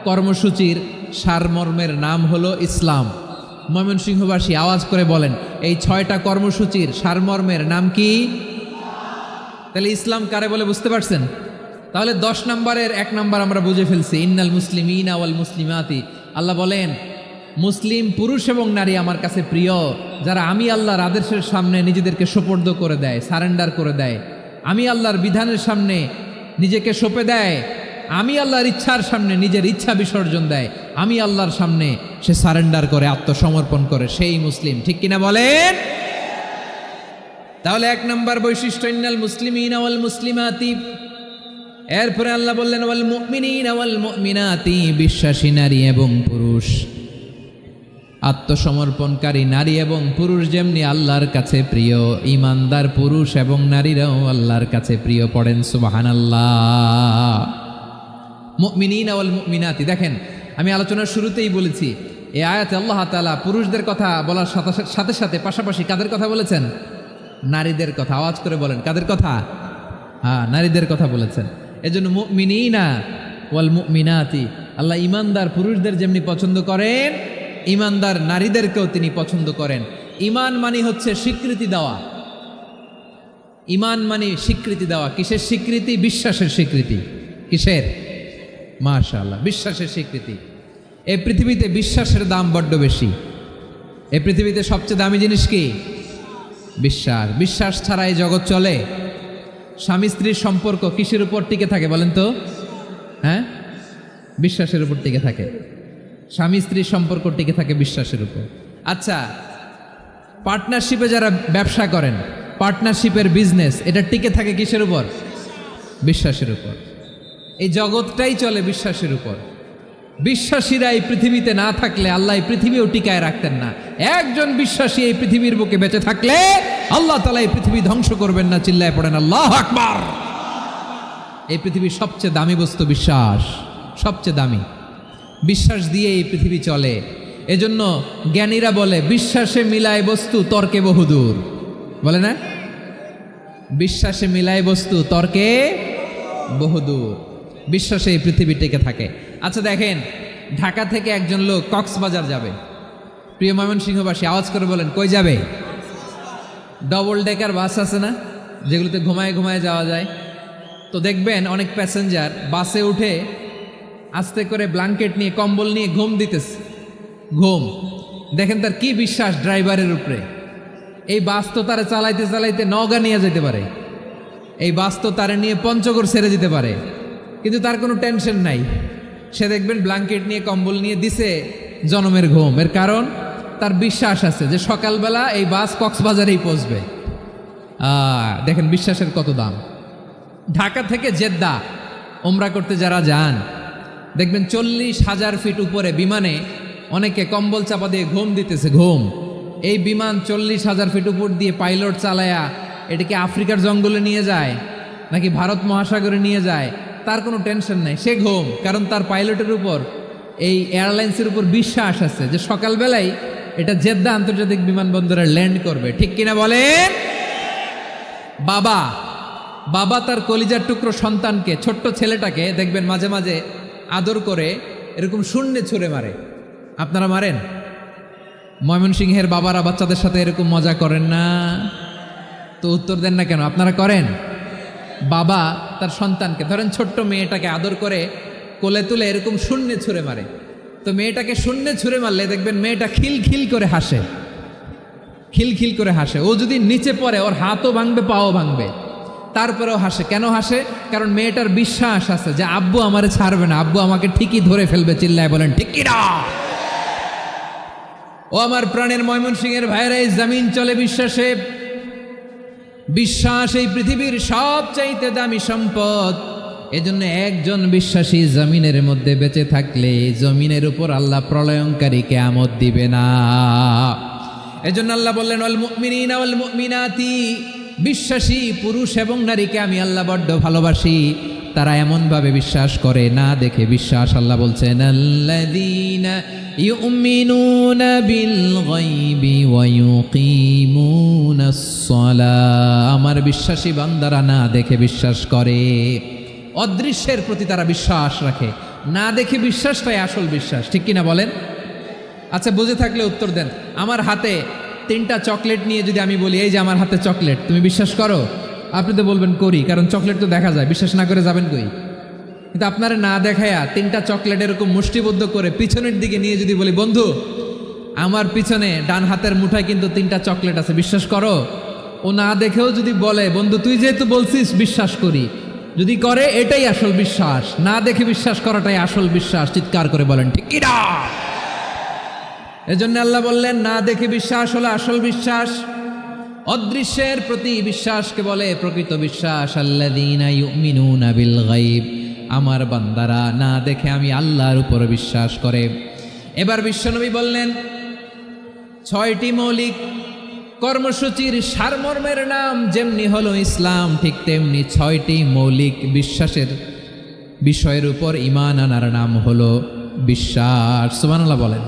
কর্মসূচির সারমর্মের নাম হলো ইসলাম। ময়মনসিংহবাসী আওয়াজ করে বলেন, এই 6টা কর্মসূচির সারমর্মের নাম কি? তাহলে ইসলাম কারে বলে বুঝতে পারছেন? তাহলে 10 নম্বরের 1 নম্বর আমরা বুঝে ফেলছি, ইন্নাল মুসলিমিনা ওয়াল মুসলিমাতি। আল্লাহ বলেন মুসলিম পুরুষ এবং নারী আমার কাছে প্রিয়, যারা আমি আল্লাহর আদেশের সামনে নিজেদেরকে সোপর্দ করে দেয়, সারেন্ডার করে দেয়, আমি আল্লাহর বিধানের সামনে নিজেকে সঁপে দেয়, আমি আল্লাহর ইচ্ছার সামনে নিজের ইচ্ছা বিসর্জন দেয়, আমি আল্লাহর সামনে সে সারেন্ডার করে, আত্মসমর্পণ করে, সেই মুসলিম। ঠিক কিনা বলেন? তাহলে 1 নম্বর বৈশিষ্ট্য ইন্নাল মুসলিমিনা ওয়াল মুসলিমাতি। এরপরে আল্লাহ বললেন ওয়াল মুমিনিনা ওয়াল মুমিনাতি, বিশ্বাসী নারী এবং পুরুষ, আত্মসমর্পণকারী নারী এবং পুরুষ যেমনি আল্লাহর কাছে প্রিয়, ইমানদার পুরুষ এবং নারীরাও আল্লাহর কাছে প্রিয়। পড়েন সুবহানাল্লাহ। মুমিনিনা ওয়াল মুমিনাতি। দেখেন আমি আলোচনার শুরুতেই বলেছি, এই আয়াতে আল্লাহ তাআলা পুরুষদের কথা বলার সাথে সাথে পাশাপাশি কাদের কথা বলেছেন? নারীদের কথা। আওয়াজ করে বলেন কাদের কথা? হ্যাঁ, নারীদের কথা বলেছেন। এজন্য মুমিনিনা ওয়াল মুমিনাতি, আল্লাহ ইমানদার পুরুষদের যেমনি পছন্দ করেন, ইমানদার নারীদেরকেও তিনি পছন্দ করেন। ঈমান মানে হচ্ছে স্বীকৃতি দেওয়া। ঈমান মানে স্বীকৃতি দেওয়া। কিসের স্বীকৃতি? বিশ্বাসের স্বীকৃতি। কিসের? মাশাআল্লাহ, বিশ্বাসের স্বীকৃতি। এই পৃথিবীতে বিশ্বাসের দাম বড্ড বেশি। এই পৃথিবীতে সবচেয়ে দামি জিনিস কি? বিশ্বাস। বিশ্বাস ছাড়া এই জগৎ চলে? স্বামী স্ত্রীর সম্পর্ক কিসের উপর টিকে থাকে বলেন তো? হ্যাঁ, বিশ্বাসের উপর টিকে থাকে। স্বামী স্ত্রীর সম্পর্ক টিকে থাকে বিশ্বাসের উপর। আচ্ছা, পার্টনারশিপে যারা ব্যবসা করেন, পার্টনারশিপের বিজনেস, এটা টিকে থাকে কিসের উপর? বিশ্বাসের উপর। এই জগৎটাই চলে বিশ্বাসের উপর। বিশ্বাসীরা এই পৃথিবীতে না থাকলে আল্লাহ এই পৃথিবীও টিকায় রাখতেন না। একজন বিশ্বাসী এই পৃথিবীর বুকে বেঁচে থাকলে আল্লাহ তাআলা এই পৃথিবী ধ্বংস করবেন না। চিল্লায় পড়েন আল্লাহু আকবার। এই পৃথিবীর সবচেয়ে দামি বস্তু বিশ্বাস, সবচেয়ে দামি। বিশ্বাস দিয়ে এই পৃথিবী চলে। এজন্য জ্ঞানীরা বলে বিশ্বাসে মিলায় বস্তু তর্কে বহুদূর, বলে না? বিশ্বাসে মিলায় বস্তু তর্কে বহুদূর। বিশ্বাসে এই পৃথিবী টিকে থাকে। আচ্ছা দেখেন, ঢাকা থেকে একজন লোক কক্সবাজার যাবে। প্রিয় ময়মনসিংহবাসী আওয়াজ করে বলেন কই যাবে? ডবল ডেকার বাস আছে না, যেগুলোতে ঘুমায় ঘুমায় যাওয়া যায়। তো দেখবেন অনেক প্যাসেঞ্জার বাসে উঠে আস্তে করে ব্ল্যাঙ্কেট নিয়ে কম্বল নিয়ে ঘুম দিতেছে। ঘুম দেখেন তার কি বিশ্বাস ড্রাইভারের উপরে। এই বাস তো তারা চালাইতে চালাইতে নওগাঁ নিয়ে যেতে পারে, এই বাস তো তারা নিয়ে পঞ্চগড় ছেড়ে দিতে পারে, কিন্তু তার কোনো টেনশন নাই। সে দেখবেন ব্ল্যাঙ্কেট নিয়ে কম্বল নিয়ে দিছে জনমের ঘুম। এর কারণ তার বিশ্বাস আছে যে সকালবেলা এই বাস কক্সবাজারেই পৌঁছবে। দেখেন বিশ্বাসের কত দাম। ঢাকা থেকে জেদ্দা ওমরা করতে যারা যান দেখবেন 40,000 ফিট উপরে বিমানে অনেকে কম্বল চাপা দিয়ে ঘুম দিতেছে। ঘুম এই বিমান 40,000 ফিট উপর দিয়ে পাইলট চালায়া এটাকে আফ্রিকার জঙ্গলে নিয়ে যায় নাকি ভারত মহাসাগরে নিয়ে যায় তার কোনো টেনশন নাই। সে ঘুম, কারণ তার পাইলটের উপর এই এয়ারলাইন্সের উপর বিশ্বাস আছে যে সকালবেলায় এটা জেদ্দা আন্তর্জাতিক বিমানবন্দরে ল্যান্ড করবে। ঠিক কিনা বলেন? বাবা তার কলিজার টুকরো সন্তানকে, ছোট্ট ছেলেটাকে দেখবেন মাঝে মাঝে আদর করে এরকম শূন্যে ছুঁড়ে মারে। আপনারা মারেন? ময়মনসিংহের বাবারা বাচ্চাদের সাথে এরকম মজা করেন না? তো উত্তর দেন না কেন? আপনারা করেন? বাবা তার সন্তানকে, ধরেন ছোট্ট মেয়েটাকে আদর করে কোলে তুলে এরকম শূন্যে ছুঁড়ে মারে। তো মেয়েটাকে শূন্যে ছুঁড়ে মারলে দেখবেন মেয়েটা খিলখিল করে হাসে, খিলখিল করে হাসে। ও যদি নিচে পড়ে ওর হাতও ভাঙবে, পাও ভাঙবে, তারপরেও হাসে। কেন হাসে? কারণ মেয়েটার বিশ্বাস আছে যে আব্বু আমারে ছাড়বে না, আব্বু আমাকে ঠিকই ধরে ফেলবে। চিল্লায় বলেন ঠিক কিনা? ও আমার প্রাণের ময়মনসিংহের ভাইরা, এই জমিন চলে বিশ্বাসে। বিশ্বাস এই পৃথিবীর সবচাইতে দামি সম্পদ। এজন্য একজন বিশ্বাসী জমিনের মধ্যে বেঁচে থাকলে জমিনের উপর আল্লাহ প্রলয়ঙ্কারী কিয়ামত দিবে না। এজন্য আল্লাহ বললেন ওয়াল মুমিনিনা ওয়াল মুমিনাতি, বিশ্বাসী পুরুষ এবং নারীকে আমি আল্লাহ বড্ড ভালোবাসি। তারা এমনভাবে বিশ্বাস করে না দেখে বিশ্বাস। আল্লাহ বলছেন আল্লাযীনা ইউমিনুনা বিল গায়বি ওয়া ইউকিমুনাস সালাহ, আমার বিশ্বাসী বান্দারা না দেখে বিশ্বাস করে। অদৃশ্যের প্রতি তারা বিশ্বাস রাখে, না দেখে বিশ্বাসটাই আসল বিশ্বাস। ঠিক কিনা বলেন? আচ্ছা বুঝে থাকলে উত্তর দেন। আমার হাতে 3টা চকলেট নিয়ে যদি আমি বলি এই যে আমার হাতে চকলেট, তুমি বিশ্বাস করো? আপনি তো বলবেন করি, কারণ চকলেট তো দেখা যায়। বিশ্বাস না করে যাবেন কই? কিন্তু আপনারা না দেখায়া 3টা চকলেট এরকম মুষ্টিবদ্ধ করে পিছনের দিকে নিয়ে যদি বলি বন্ধু আমার পিছনে ডান হাতের মুঠায় কিন্তু 3টা চকলেট আছে, বিশ্বাস করো? ও না দেখেও যদি বলে বন্ধু তুই যেহেতু বলছিস বিশ্বাস করি, যদি করে এটাই আসল বিশ্বাস। না দেখে বিশ্বাস করাটাই আসল বিশ্বাস। চিৎকার করে বলেন ঠিক কিনা? এজন্য আল্লাহ বললেন না দেখে বিশ্বাস হলো আসল বিশ্বাস। অদৃশ্যের প্রতি বিশ্বাসকে বলে প্রকৃত বিশ্বাস। আল্লাযীনা ইউমিনুনা বিল গায়ব, আমার বান্দারা না দেখে আমি আল্লাহর উপর বিশ্বাস করে। এবার বিশ্বনবী বললেন 6টি মৌলিক কর্মসূচির সারমর্মের নাম যেমনি হলো ইসলাম, ঠিক তেমনি 6টি মৌলিক বিশ্বাসের বিষয়ের উপর ঈমান আনার নাম হলো বিশ্বাস। সুবহানাল্লাহ বলেন।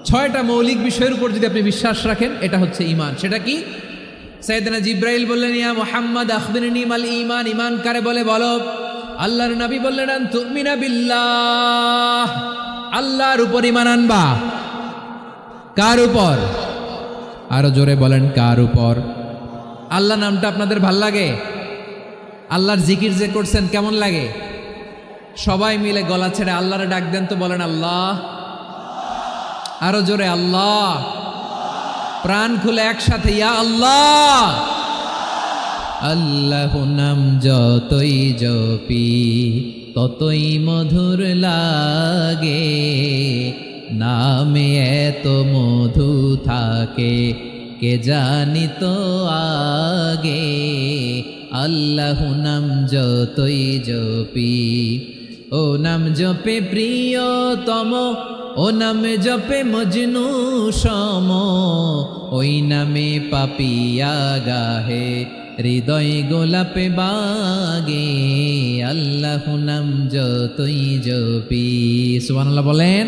6টা মৌলিক বিষয়ের উপর যদি আপনি বিশ্বাস রাখেন এটা হচ্ছে ঈমান। সেটা কি? সাইয়েদনা জিব্রাইল বললেন ইয়া মুহাম্মদ আখবিরনি মাল ঈমান, ঈমান কারে বলে বলো। আল্লাহর নবী বললেন আন তুমিনা বিল্লাহ, আল্লাহর উপর ঈমান আনবা। কার উপর? আরো জোরে বলেন কার উপর? আল্লাহ নামটা আপনাদের ভাল লাগে? আল্লাহর জিকির যে করছেন কেমন লাগে? সবাই মিলে গলা ছেড়ে আল্লাহরে ডাক দেন তো, বলেন আল্লাহ। আরো জোরে আল্লাহ। প্রাণ খুলে একসাথে ইয়া আল্লাহ। আল্লাহ নাম যতই জপি ততই মধুর লাগে, নামে এত মধু থাকে কে জানি তো আগে। আল্লাহ নাম যতই জপি ও নাম জপে প্রিয়তম, ও নামে জপে মজনু সম, ওই নামে পাপিয়া গাহে হৃদয় গোলাপে বাগে, আল্লাহ নাম যতই জপি। সুবহানাল্লাহ বলেন।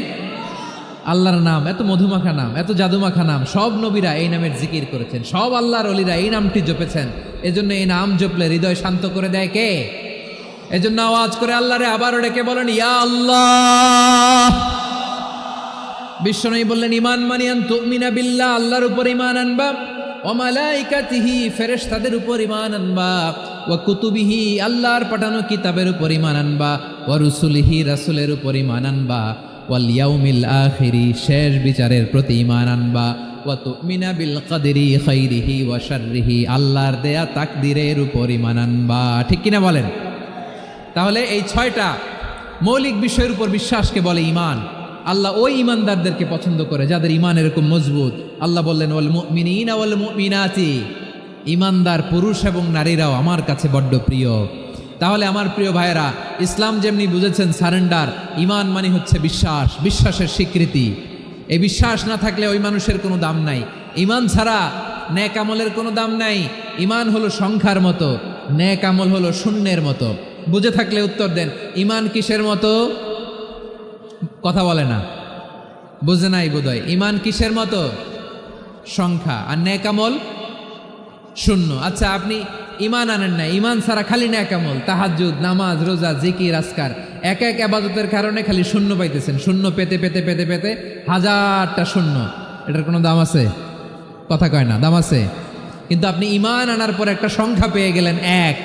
আল্লাহর নাম এত মধুমাখা নাম, এত জাদুমাখা নাম, সব নবীরা এই নামের জিকির করেছেন, সব আল্লাহর ওলিরা এই নামটি জপেছেন। এজন্য এই নাম জপলে হৃদয় শান্ত করে দেয় কে? এজন্য আওয়াজ করে আল্লাহরে আবারও ডেকে বলেন ইয়া আল্লাহ। বিশ্বনবী বললেন ঈমান মানিয়ান তুমিনা বিল্লাহ, আল্লাহর উপর ঈমান আনবা, ওয়া মালাইকাতিহি ফেরেশতাদের উপর ঈমান আনবা, ওয়া কুতুবিহি আল্লাহর পাঠানো কিতাবের উপর ঈমান আনবা, ওয়া রুসুলিহি রাসূলের উপর ঈমান আনবা, ওয়াল ইয়াউমিল আখিরি শেষ বিচারের প্রতি ঈমান আনবা, ওয়া তুমিনা বিল কদরি খাইরিহি ওয়া শাররিহি আল্লাহর দেয়া তাকদীরের উপর ঈমান আনবা। ঠিক কিনা বলেন? তাহলে এই 6টা মৌলিক বিষয়ের উপর বিশ্বাসকে বলে ঈমান। আল্লাহ ওই ঈমানদারদেরকে পছন্দ করে যাদের ঈমান এরকম মজবুত। আল্লাহ বললেন ওয়াল মুমিনিনা ওয়াল মুমিনাতি, ঈমানদার পুরুষ এবং নারীরাও আমার কাছে বড্ড প্রিয়। তাহলে আমার প্রিয় ভাইয়েরা, ইসলাম যেমনি বুঝেছেন সারেন্ডার, ঈমান মানে হচ্ছে বিশ্বাস, বিশ্বাসের স্বীকৃতি। এই বিশ্বাস না থাকলে ওই মানুষের কোনো দাম নাই। ঈমান ছাড়া নেক আমলের কোনো দাম নাই। ঈমান হলো সংখ্যার মতো, নেক আমল হলো শূন্যের মতো। বুঝে থাকলে উত্তর দেন, ঈমান কিসের মতো? কথা বলে না, বুঝে নাই বোধহয়। ঈমান কিসের মতো? সংখ্যা। আর নেক আমল শূন্য। আচ্ছা, আপনি ঈমান আনেন না, ঈমান ছাড়া খালি নেক আমল, তাহাজ্জুদ, নামাজ, রোজা, জিকির, আজকার, এক এক ইবাদতের কারণে খালি শূন্য পাইতেছেন। শূন্য পেতে পেতে পেতে পেতে হাজারটা শূন্য। এটার কোনো দাম আছে? কথা কয় না, দাম আছে। কিন্তু আপনি ঈমান আনার পর একটা সংখ্যা পেয়ে গেলেন 1।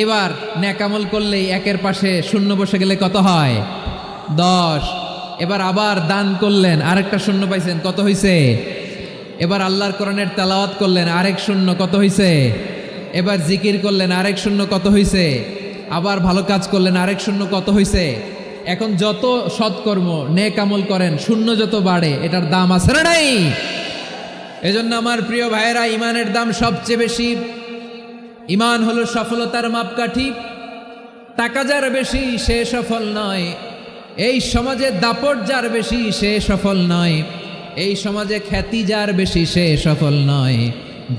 এবার নেক আমল করলেই একের পাশে শূন্য বসে গেলে কত হয়? 10। এবার আবার দান করলেন, আরেকটা শূন্য পাইছেন, কত হইছে? এবার আল্লাহর কোরআনের তেলাওয়াত করলেন, আরেক শূন্য, কত হইছে? এবার জিকির করলেন, আরেক শূন্য, কত হইছে? আবার ভালো কাজ করলেন, আরেক শূন্য, কত হইছে? এখন যত সৎকর্ম নেক আমল করেন, শূন্য যত বাড়ে, এটার দাম আছে না নাই? এজন্য আমার প্রিয় ভাইয়েরা, ঈমানের দাম সবচেয়ে বেশি। ঈমান হলো সফলতার মাপকাঠি। টাকা যার বেশি সে সফল নয়, এই সমাজে দাপট যার বেশি সে সফল নয়, এই সমাজে খ্যাতি যার বেশি সে সফল নয়,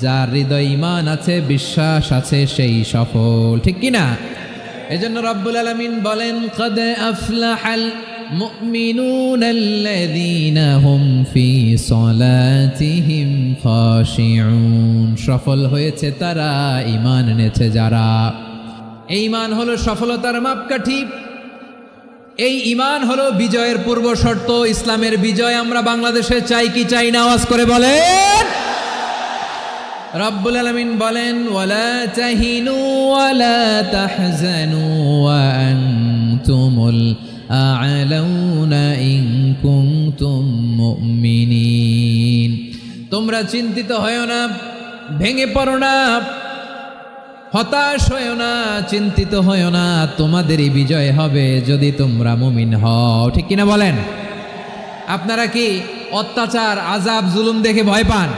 যার হৃদয় ঈমান আছে, বিশ্বাস আছে, সেই সফল। ঠিক কিনা? এজন্য রব্বুল আলামিন বলেন কদ আফলাহাল মুমিনুনাল্লাযীনা হুম ফি সলাতিহিম খাশিউন, সফল হয়েছে তারা, ঈমান এনেছে যারা। এই ঈমান হলো সফলতার মাপকাঠি। এই ঈমান হলো বিজয়ের পূর্ব শর্ত। ইসলামের বিজয় আমরা বাংলাদেশে চাই কি চাই না? আওয়াজ করে বলেন। রব্বুল আলামিন বলেন ওয়ালা তাহিনু ওয়ালা তাহজানু ওয়া আনতুমুল আ'লাউনা ইন কুনতুম মুমিনিন। তোমরা চিন্তিত হয়ো না, ভেঙে পড়ো না, হতাশ হয়ো না, চিন্তিত হয়ো না, তোমাদেরই বিজয় হবে যদি তোমরা মুমিন হও। ঠিক কিনা বলেন? আপনারা কি অত্যাচার, আযাব, জুলুম দেখে ভয় পান?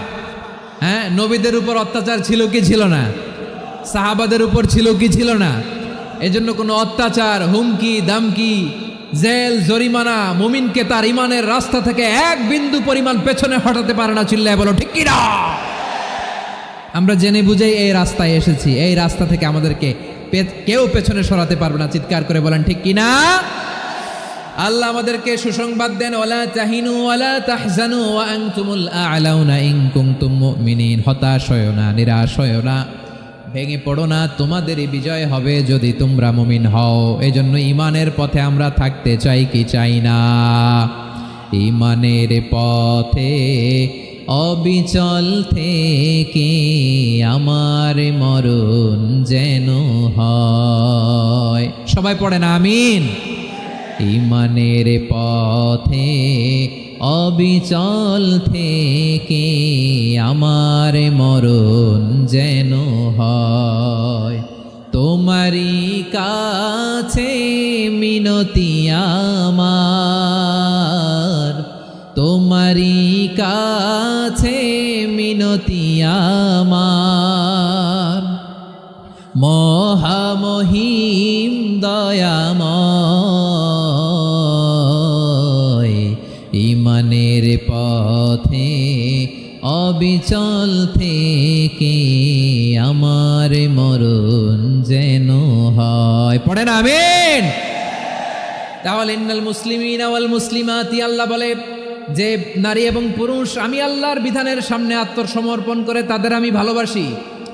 হ্যাঁ, নবীদের উপর অত্যাচার ছিল কি ছিল না? সাহাবাদের উপর ছিল কি ছিল না? এজন্য কোনো অত্যাচার, হুমকি, দামকি, জেল, জরিমানা মুমিনকে তার ঈমানের রাস্তা থেকে এক বিন্দু পরিমাণ পেছনে হটাতে পারে না। চিল্লায় বলো ঠিক কিনা? আমরা জেনে বুঝেই এই রাস্তায় এসেছি, এই রাস্তা থেকে আমাদেরকে কেউ পেছনে সরাতে পারবে না। চিৎকার করে বলেন ঠিক কিনা? আল্লাহ আমাদেরকে সুসংবাদ দেন ওয়ালা তাহিনু ওয়ালা তাহজানু ওয়া আনতুমুল আ'লাউনা ইন কুনতুম মুমিনিন। হতাশ হয়ো না, নিরাশ হয়ো না, ভেঙে পড়ো না, তোমাদেরই বিজয় হবে যদি তোমরা মুমিন হও। এজন্য ঈমানের পথে আমরা থাকতে চাই কি চাই না? ঈমানের পথে অবিচল থেকে আমার মরণ যেন হয়। সবাই পড়েন আমিন। ঈমানের পথে অবিচল থেকে আমার মরণ যেন হয়। তোমারই কাছে মিনতি আমার, তোমারই কাছে মিনতি আমার, মহামহিম দয়াময় অবিচল থেকে আমার মরণ যেন হয়। পড়েন আমিন। তাহলে ইন্নাল মুসলিমিনা ওয়াল মুসলিমাতি, আল্লাহ বলে যে নারী এবং পুরুষ আমি আল্লাহর বিধানের সামনে আত্মসমর্পণ করে তাদের আমি ভালোবাসি।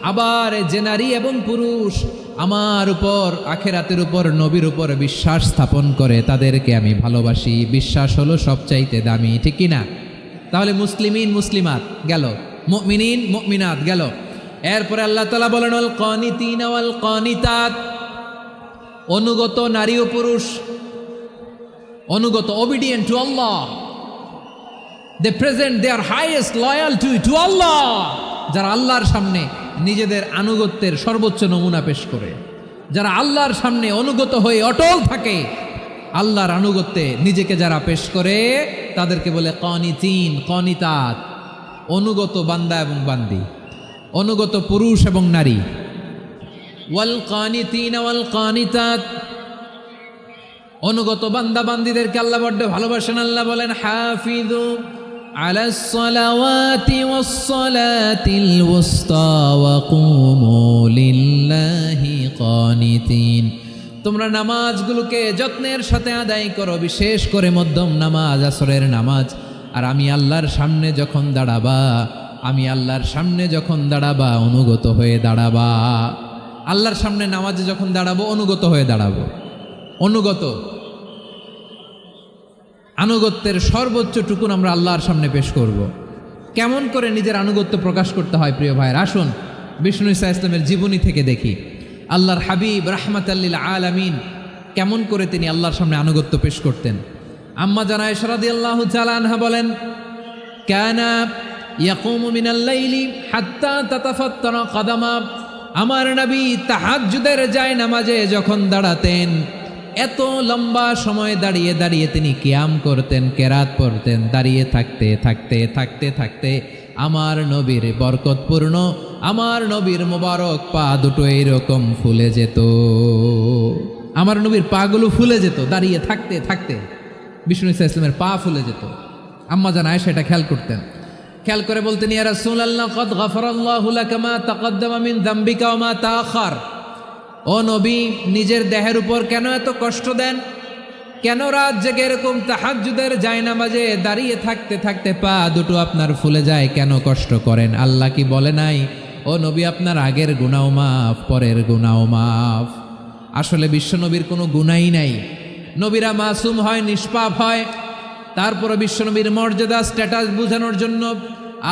আবার যে নারী এবং পুরুষ আমার উপর আখিরাতের উপর নবীর উপর বিশ্বাস স্থাপন করে তাদেরকে আমি ভালোবাসি। বিশ্বাস হলো সবচাইতে দামি, ঠিক কি না? তাহলে মুসলিমিন মুসলিমাত গেল, মুমিনিন মুমিনাত গেল। এরপরে আল্লাহ তাআলা বলেন আল কানিতিনা ওয়াল কানিতাত, অনুগত নারী ও পুরুষ, অনুগত, obedient to Allah. They present their highest loyalty to Allah. যারা আল্লাহর সামনে নিজেদের আনুগত্যের সর্বোচ্চ নমুনা পেশ করে, যারা আল্লাহর সামনে অনুগত হয়ে অটল থাকে, আল্লাহর আনুগত্যে নিজেকে যারা পেশ করে তাদেরকে বলে কানিতিন কানিতাত, অনুগত বান্দা এবং বান্দি, অনুগত পুরুষ এবং নারী। ওয়াল কানিতিন ওয়াল কানিতাত, অনুগত বান্দা বান্দিদেরকে আল্লাহ বড্ড ভালোবাসেন। আল্লাহ বলেন হাফিযু আলাস সালাওয়াতি ওয়াস সালাতিল ওয়ুসতা ওয়া কুমু লিল্লাহি কানিতিন, তোমরা নামাজগুলোকে যত্নের সাথে আদায় করো, বিশেষ করে মধ্যম নামাজ, আসরের নামাজ। আর আমি আল্লাহর সামনে যখন দাঁড়াবা, আমি আল্লাহর সামনে যখন দাঁড়াবা অনুগত হয়ে দাঁড়াবা। আল্লাহর সামনে নামাজে যখন দাঁড়াবো অনুগত হয়ে দাঁড়াবো। অনুগত, আনুগত্যের সর্বোচ্চ টুকুন আমরা আল্লাহর সামনে পেশ করব। কেমন করে নিজের আনুগত্য প্রকাশ করতে হয় প্রিয় ভাইয়ের, আসুন বিষ্ণু ঈসা ইসলামের জীবনী থেকে দেখি। আল্লাহর হাবিব রাহমাতাল লিল আলামিন কেমন করে তিনি আল্লাহর সামনে আনুগত্য পেশ করতেন। আম্মা জানা আয়েশা রাদিয়াল্লাহু তাআলা আনহা বলেন, কানা ইয়াকুমু মিনাল লাইলি হাত্তা তাতাফাত্তারা কদামা, আমার নবী তাহাজ্জুদের জায়নামাজে যখন দাঁড়াতেন এত লম্বা সময় দাঁড়িয়ে দাঁড়িয়ে তিনি কিয়াম করতেন, কেরাত পড়তেন। দাঁড়িয়ে থাকতে থাকতে থাকতে থাকতে আমার নবীর বরকতপূর্ণ, আমার নবীর মোবারক পা দুটো এইরকম ফুলে যেত। আমার নবীর পাগুলো ফুলে যেত দাঁড়িয়ে থাকতে থাকতে, বিষ্ণু ঈসা ইসলামের পা ফুলে যেত। আম্মা জান আয়েশা এটা খেয়াল করতেন। খেয়াল করে বলতেন, ইয়া রাসূলুল্লাহ কদ গফারাল্লাহু লাকা মা তাকদ্দামা মিন যামবিকা ওয়া মা তাআখার। ও নবী, নিজের দেহের উপর কেন এত কষ্ট দেন? কেন রাত জেগে এরকম তাহাজ্জুদের জায়নামাজে দাঁড়িয়ে থাকতে থাকতে পা দুটো আপনার ফুলে যায়? কেন কষ্ট করেন? আল্লাহ কি বলে নাই, ও নবী আপনার আগের গুনাহ মাফ, পরের গুনাহ মাফ? আসলে বিশ্বনবীর কোনো গুনাহই নাই। নবীরা মাসুম হয়, নিষ্পাপ হয়। তারপরে বিশ্বনবীর মর্যাদা স্ট্যাটাস বোঝানোর জন্য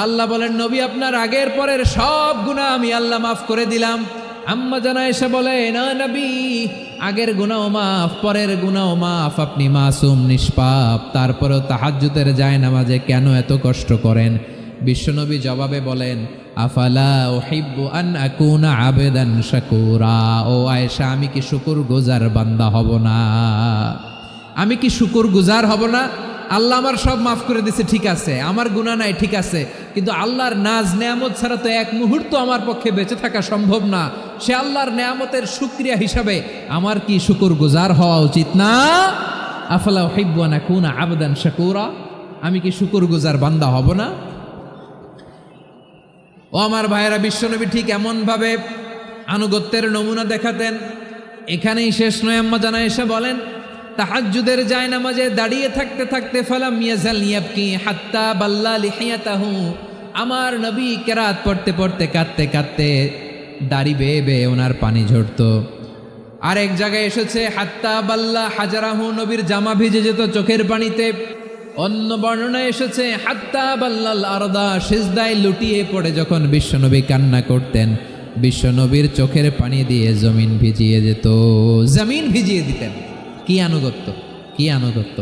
আল্লাহ বলেন, নবী আপনার আগের পরের সব গুনাহ আমি আল্লাহ মাফ করে দিলাম। আম্মা জানা এসে বলে, না নবী, আগের গুনাহ মাফ, পরের গুনাহ মাফ, আপনি মাসুম নিষ্পাপ, তারপরেও তাহাজ্জুদের জায়নামাজে কেন এত কষ্ট করেন? বিশ্বনবী জবাবে বলেন, আফালা উহিব্বু আন আকুনা আবেদান শাকুরা। ও আয়েশা, আমি কি শুকরগুজার বান্দা হব না? আমি কি শুকরগুজার হব না? আল্লাহ আমার সব মাফ করে দিছে, ঠিক আছে, আমার গুনাহ নাই, ঠিক আছে, কিন্তু আল্লাহর নাজ নেয়ামত ছাড়া তো এক মুহূর্ত আমার পক্ষে বেঁচে থাকা সম্ভব না। সে আল্লাহর নেয়ামতের শুকরিয়া হিসাবে আমার কি শুকরগুজার হওয়া উচিত না? আফালা উহিব্বু আন আকুনা আবদান শাকুরা, আমি কি শুকরগুজার বান্দা হব না? ও আমার ভাইয়েরা, বিশ্বনবী ঠিক এমনভাবে আনুগত্যের নমুনা দেখাতেন। এখানেই শেষ নয়। আম্মা জানা এসে বলেন, তাহাজ্জুদের জায়নামাজে দাঁড়িয়ে থাকতে থাকতে ফালাম ইয়াজাল ইয়াবকি হাত্তা বাল্লা লিহিয়াতাহু, আমার নবী কেরাত পড়তে পড়তে কাঁদতে কাঁদতে দাড়ি বেয়ে বেয়ে ওনার পানি ঝরতো। আরেক জায়গায় এসেছে হাত্তা বাল্লা হাজারাহু, নবীর জামা ভিজে যেত চোখের পানিতে। অন্য বর্ণনায় এসেছে হাত্তা বাল্লাল আরদা, সিজদায় লুটিয়ে পড়ে যখন বিশ্বনবী কান্না করতেন, বিশ্বনবীর চোখের পানি দিয়ে জমিন ভিজিয়ে যেত, জমিন ভিজিয়ে দিতেন। কি আনুগত্য, কি আনুগত্য!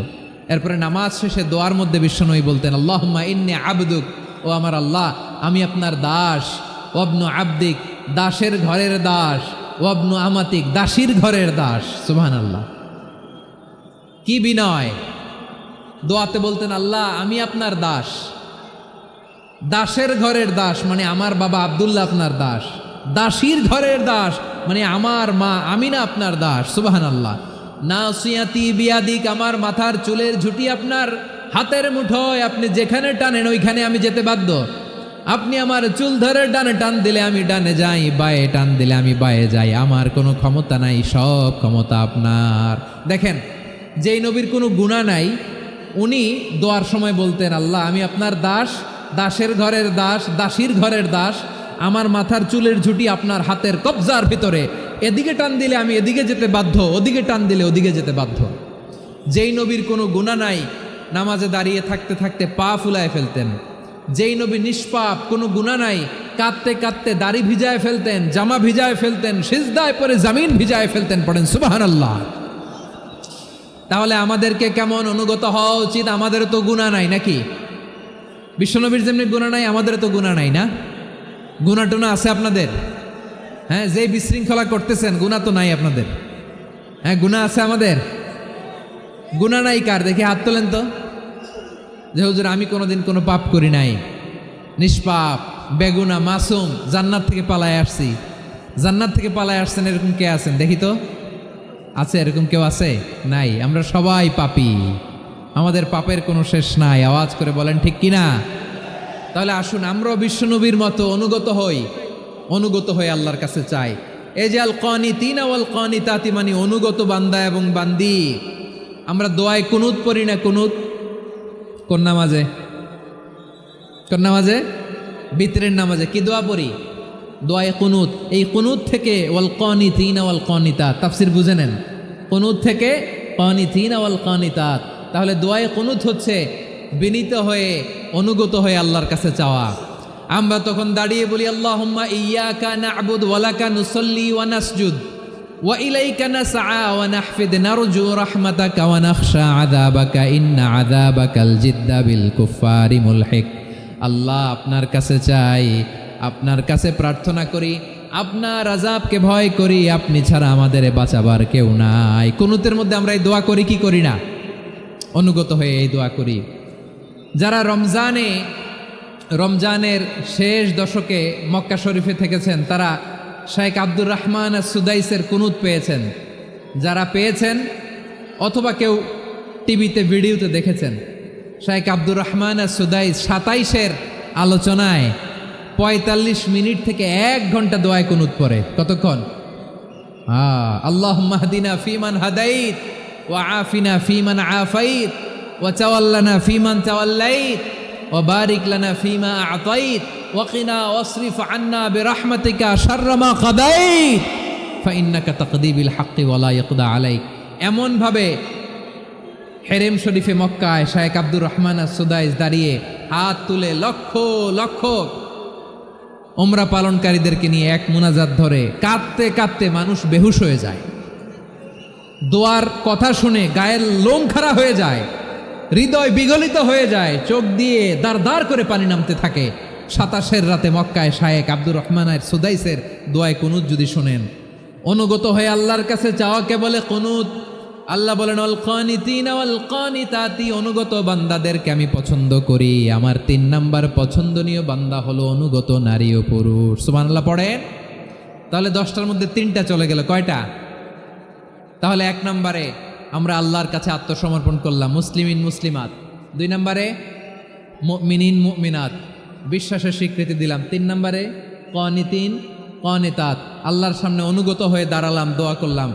এরপরে নামাজ শেষে দোয়ার মধ্যে বিশ্বনবী বলতেন, আল্লাহুম্মা ইন্নী আবদুক, ও আমার আল্লাহ, আমি আপনার দাস। ওয়াবনু আবদিক, দাসের ঘরের দাস। ওয়াবনু আমাতিক, দাসীর ঘরের দাস। সুবহানাল্লাহ, কি বিনয়! দোয়াতে বলতেন, আল্লাহ আমি আপনার দাস। দাসের ঘরের দাস মানে আমার বাবা আব্দুল্লাহ আপনার দাস। দাসীর ঘরের দাস মানে আমার মা আমিনা আপনার দাস। সুবহানাল্লাহ। নাসিয়াতি বিয়াদিক, আমার মাথার চুলের ঝুঁটি আপনার হাতের মুঠোয়, আপনি যেখানে টানেন ওইখানে আমি যেতে বাধ্য। আপনি আমার চুল ধরে ডানে টান দিলে আমি ডানে যাই, বায়ে টান দিলে আমি বায়ে যাই, আমার কোনো ক্ষমতা নাই, সব ক্ষমতা আপনার। দেখেন, যেই নবীর কোনো গুনাহ নাই, উনি দোয়ার সময় বলতেন, আল্লাহ আমি আপনার দাস, দাসের ঘরের দাস, দাসীর ঘরের দাস, আমার মাথার চুলের ঝুঁটি আপনার হাতের কবজার ভিতরে, এদিকে টান দিলে আমি এদিকে যেতে বাধ্য, ওদিকে টান দিলে ওদিকে যেতে বাধ্য। যেই নবীর কোনো গুনাহ নাই, নামাজে দাঁড়িয়ে থাকতে থাকতে পা ফুলায় ফেলতেন। যেই নবী নিষ্পাপ, কোনো গুনাহ নাই, কাঁদতে কাঁদতে দাড়ি ভিজায় ফেলতেন, জামা ভিজায় ফেলতেন, সিজদায় পরে জামিন ভিজায় ফেলতেন। পড়েন সুবহানাল্লাহ। তাহলে আমাদেরকে কেমন অনুগত হওয়া উচিত? আমাদের তো গুনাহ নাই নাকি? বিশ্বনবীর যেমনি গুনাহ নাই, আমাদের তো গুনাহ নাই না? গুনাহ টুনা আছে আপনাদের? হ্যাঁ, যে বিশৃঙ্খলা করতেছেন, গুনাহ তো নাই আপনাদের? হ্যাঁ, গুনাহ আছে আমাদের? গুনাহ নাই কার? দেখি হাত তোলেন তো, যে হুজুর আমি কোনোদিন কোনো পাপ করি নাই, নিষ্পাপ, বেগুনা, মাসুম, জান্নাত থেকে পালায় আসছি। জান্নাত থেকে পালায় আসছেন এরকম কে আছেন দেখি তো? আছে এরকম কেউ? আছে? নাই। আমরা সবাই পাপী, আমাদের পাপের কোনো শেষ নাই। আওয়াজ করে বলেন ঠিক কিনা? তাহলে আসুন আমরাও বিশ্বনবীর মতো অনুগত হই, অনুগত হয়ে আল্লাহর কাছে চাই। এই যে আল কানিতিনা ওয়াল কানিতাতি, মানে অনুগত বান্দা এবং বান্দি। আমরা দোয়ায় কুনুত পড়ি না? কুনুত কোন নামাজে? কোন নামাজে? বিতরের নামাজে কি দোয়া পড়ি? দোয়ায়ে কুনুত। এই কুনুত থেকে ওয়াল কানিতিনা ওয়াল কানিতাত, তাফসীর বুঝে নেন। কুনুত থেকে কানিতিনা ওয়াল কানিতাত। তাহলে দোয়ায়ে কুনুত হচ্ছে বিনীত হয়ে, অনুগত হয়ে আল্লাহর কাছে চাওয়া। আমরা তখন দাঁড়িয়ে বলি, আল্লাহুম্মা ইয়্যাকা না'বুদু ওয়া লাকা নুসাল্লি ওয়া নাসজুদ ওয়া ইলাইকা নাসআ ওয়া নাহফিদ নারজু রাহমাতাকা ওয়া নাখশা আযাবাকা ইন্না আযাবাকাল জিদ্দা বিল কুফফারি মুলহিক। আল্লাহ আপনার কাছে চাই, আপনার কাছে প্রার্থনা করি, আপনার আযাবকে ভয় করি, আপনি ছাড়া আমাদের বাঁচাবার কেউ নাই। কুনুতের মধ্যে আমরা এই দোয়া করি কি করি না? অনুগত হয়ে এই দোয়া করি। যারা রমজানের শেষ দশকে মক্কা শরীফে থেকেছেন, তারা শেখ আব্দুর রহমান সুদাইসের কুনুত পেয়েছেন। যারা পেয়েছেন অথবা কেউ টিভিতে ভিডিওতে দেখেছেন, শেখ আব্দুর রহমান সুদাইস 27-এর আলোচনায় 45 মিনিট থেকে 1 ঘন্টা দোয়ায় কুনুত পড়ে। কতক্ষণ? আল্লাহুম্মা হদিনা ফিমান হাদাইত ওয়া আফিনা ফিমান আফাইত ওয়া তাওয়াল্লানা ফিমান তাওয়াল্লাইত ওয়া বারিক লানা ফিমা আ'তাইত ওয়া কিনা ওয়াসরিফ আন্না বিরহমাতিকা শাররা মা কাদাইত ফাইন্নাকা তাকদি বিল হাক্কি ওয়া লা ইয়াকদা আলাইক। এমন ভাবে হেরেম শরীফে মক্কায় শেখ আব্দুর রহমান সুদাইস দাঁড়িয়ে হাত তুলে লক্ষ লক্ষ উমরা পালনকারীদেরকে নিয়ে এক মুনাজাত ধরে কাঁদতে কাঁদতে মানুষ বেহুশ হয়ে যায়। দোয়ার কথা শুনে গায়ের লোম খাড়া হয়ে যায়, হৃদয় বিগলিত হয়ে যায়, চোখ দিয়ে দাঁড় দাঁড় করে পানি নামতে থাকে। 27-এর রাতে মক্কায় শেখ আব্দুর রহমান সুদাইসের দোয়ায় কুনুত যদি শোনেন, অনুগত হয়ে আল্লাহর কাছে চাওয়াকে বলে কুনুত। আল্লাহ বলেন, আল কানিতিনা ওয়াল কানিতাতি, অনুগত বান্দাদেরকে আমি পছন্দ করি। আমার 3 নাম্বার পছন্দনীয় বান্দা হলো অনুগত নারী ও পুরুষ। সুবহানাল্লাহ পড়েন। তাহলে 10টার মধ্যে 3টা চলে গেল। কয়টা? তাহলে 1 নম্বরে আমরা আল্লাহর কাছে আত্মসমর্পণ করলাম, মুসলিমিন মুসলিমাত। 2 নম্বরে মুমিনিন মুমিনাত, বিশ্বাসের স্বীকৃতি দিলাম। 3 নম্বরে কানিতিন কানিতাত, আল্লাহর সামনে অনুগত হয়ে দাঁড়ালাম, দোয়া করলাম।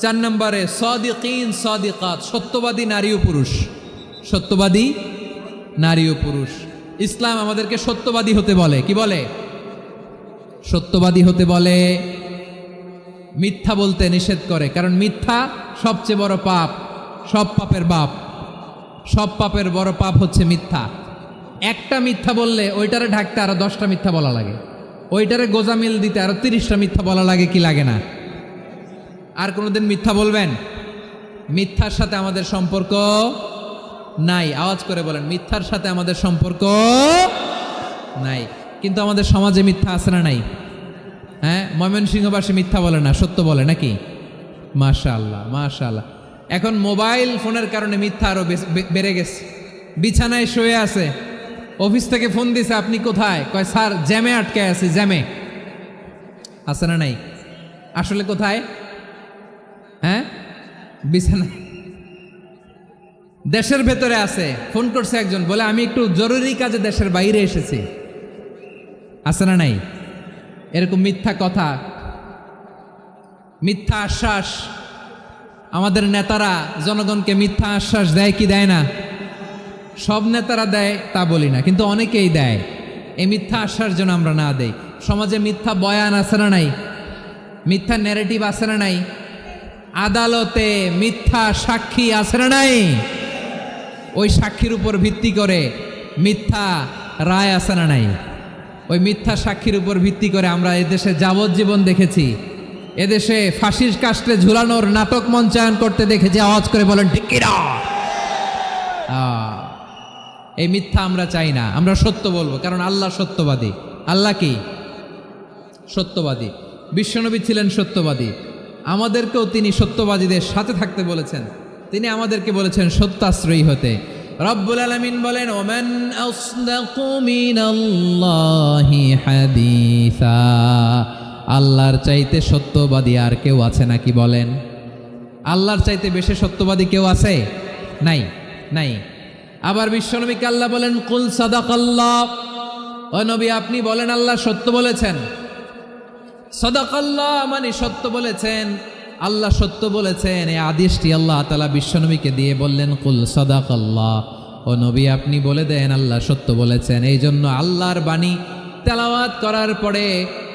4 নম্বরে সাদিকিন সাদিকাত, সত্যবাদী নারী ও পুরুষ। সত্যবাদী নারী ও পুরুষ। ইসলাম আমাদেরকে সত্যবাদী হতে বলে। কি বলে? সত্যবাদী হতে বলে। মিথ্যা বলতে নিষেধ করে, কারণ মিথ্যা সবচেয়ে বড় পাপ, সব পাপের বাপ। সব পাপের বড় পাপ হচ্ছে মিথ্যা। একটা মিথ্যা বললে ওইটারে ঢাকতে আরো 10টা মিথ্যা বলা লাগে, ওইটারে গোজামিল দিতে আরো 30টা মিথ্যা বলা লাগে, কি লাগে না? আর কোনোদিন মিথ্যা বলবেন? মিথ্যার সাথে আমাদের সম্পর্ক নাই। আওয়াজ করে বলেন, মিথ্যার সাথে আমাদের সম্পর্ক নাই। কিন্তু আমাদের সমাজে মিথ্যা আছে না নাই? হ্যাঁ, ময়মনসিংহবাসী মিথ্যা বলে না, সত্য বলে নাকি? মাশাআল্লাহ মাশাআল্লাহ। এখন মোবাইল ফোনের কারণে মিথ্যা আরো বেড়ে গেছে। বিছানায় শুয়ে আছে, অফিস থেকে ফোন দিছে, আপনি কোথায়? কয় স্যার জ্যামে আটকে আছি। জ্যামে আছে না নাই? আসলে কোথায়? হ্যাঁ, বিছানায়। দেশের ভেতরে আছে। ফোন করছে একজন, বলে আমি একটু জরুরি কাজে দেশের বাইরে এসেছি। আছে না নাই? এরকম মিথ্যা কথা, মিথ্যা আশ্বাস, আমাদের নেতারা জনগণকে মিথ্যা আশ্বাস দেয় কি দেয় না? সব নেতারা দেয় তা বলি না, কিন্তু অনেকেই দেয়। এই মিথ্যা আশ্বাস যেন আমরা না দেই। সমাজে মিথ্যা বয়ান আছে না নাই? মিথ্যা ন্যারেটিভ আছে না নাই? আদালতে মিথ্যা সাক্ষী আছে না নাই? ওই সাক্ষীর উপর ভিত্তি করে মিথ্যা রায় আছে না নাই? ওই মিথ্যা সাক্ষীর উপর ভিত্তি করে আমরা এদেশে যাবজ্জীবন দেখেছি, এদেশে ফাঁসির কাস্টে ঝুলানোর নাটক মঞ্চায়ন করতে দেখেছি। আওয়াজ করে বলেন ঠিক কিনা? এই মিথ্যা আমরা চাই না, আমরা সত্য বলবো, কারণ আল্লাহ সত্যবাদী। আল্লাহ কি? সত্যবাদী। বিশ্বনবী ছিলেন সত্যবাদী, আমাদেরকেও তিনি সত্যবাদীদের সাথে থাকতে বলেছেন। তিনি আমাদেরকে বলেছেন সত্যাশ্রয়ী হতে। রব্বুল আলামিন বলেন, ওমান আসদাকু মিনাল্লাহি হাদিসা, আল্লাহর চাইতে সত্যবাদী আর কেউ আছে নাকি বলেন? আল্লাহর চাইতে বেশি সত্যবাদী কেউ আছে? নাই, নাই। আবার বিশ্বনবীকে আল্লাহ বলেন, কুল সাদাকাল্লাহ, ও নবী আপনি বলেন আল্লাহ সত্য বলেছেন। সাদাকাল্লাহ মানে সত্য বলেছেন, আল্লাহ সত্য বলেছেন। এই আদেশটি আল্লাহ তাআলা বিশ্বনবীকে দিয়ে বললেন, কুল সাদাকাল্লাহ, ও নবী আপনি বলে দেন আল্লাহ সত্য বলেছেন। এই জন্য আল্লাহর বাণী তেলাওয়াত করার পরে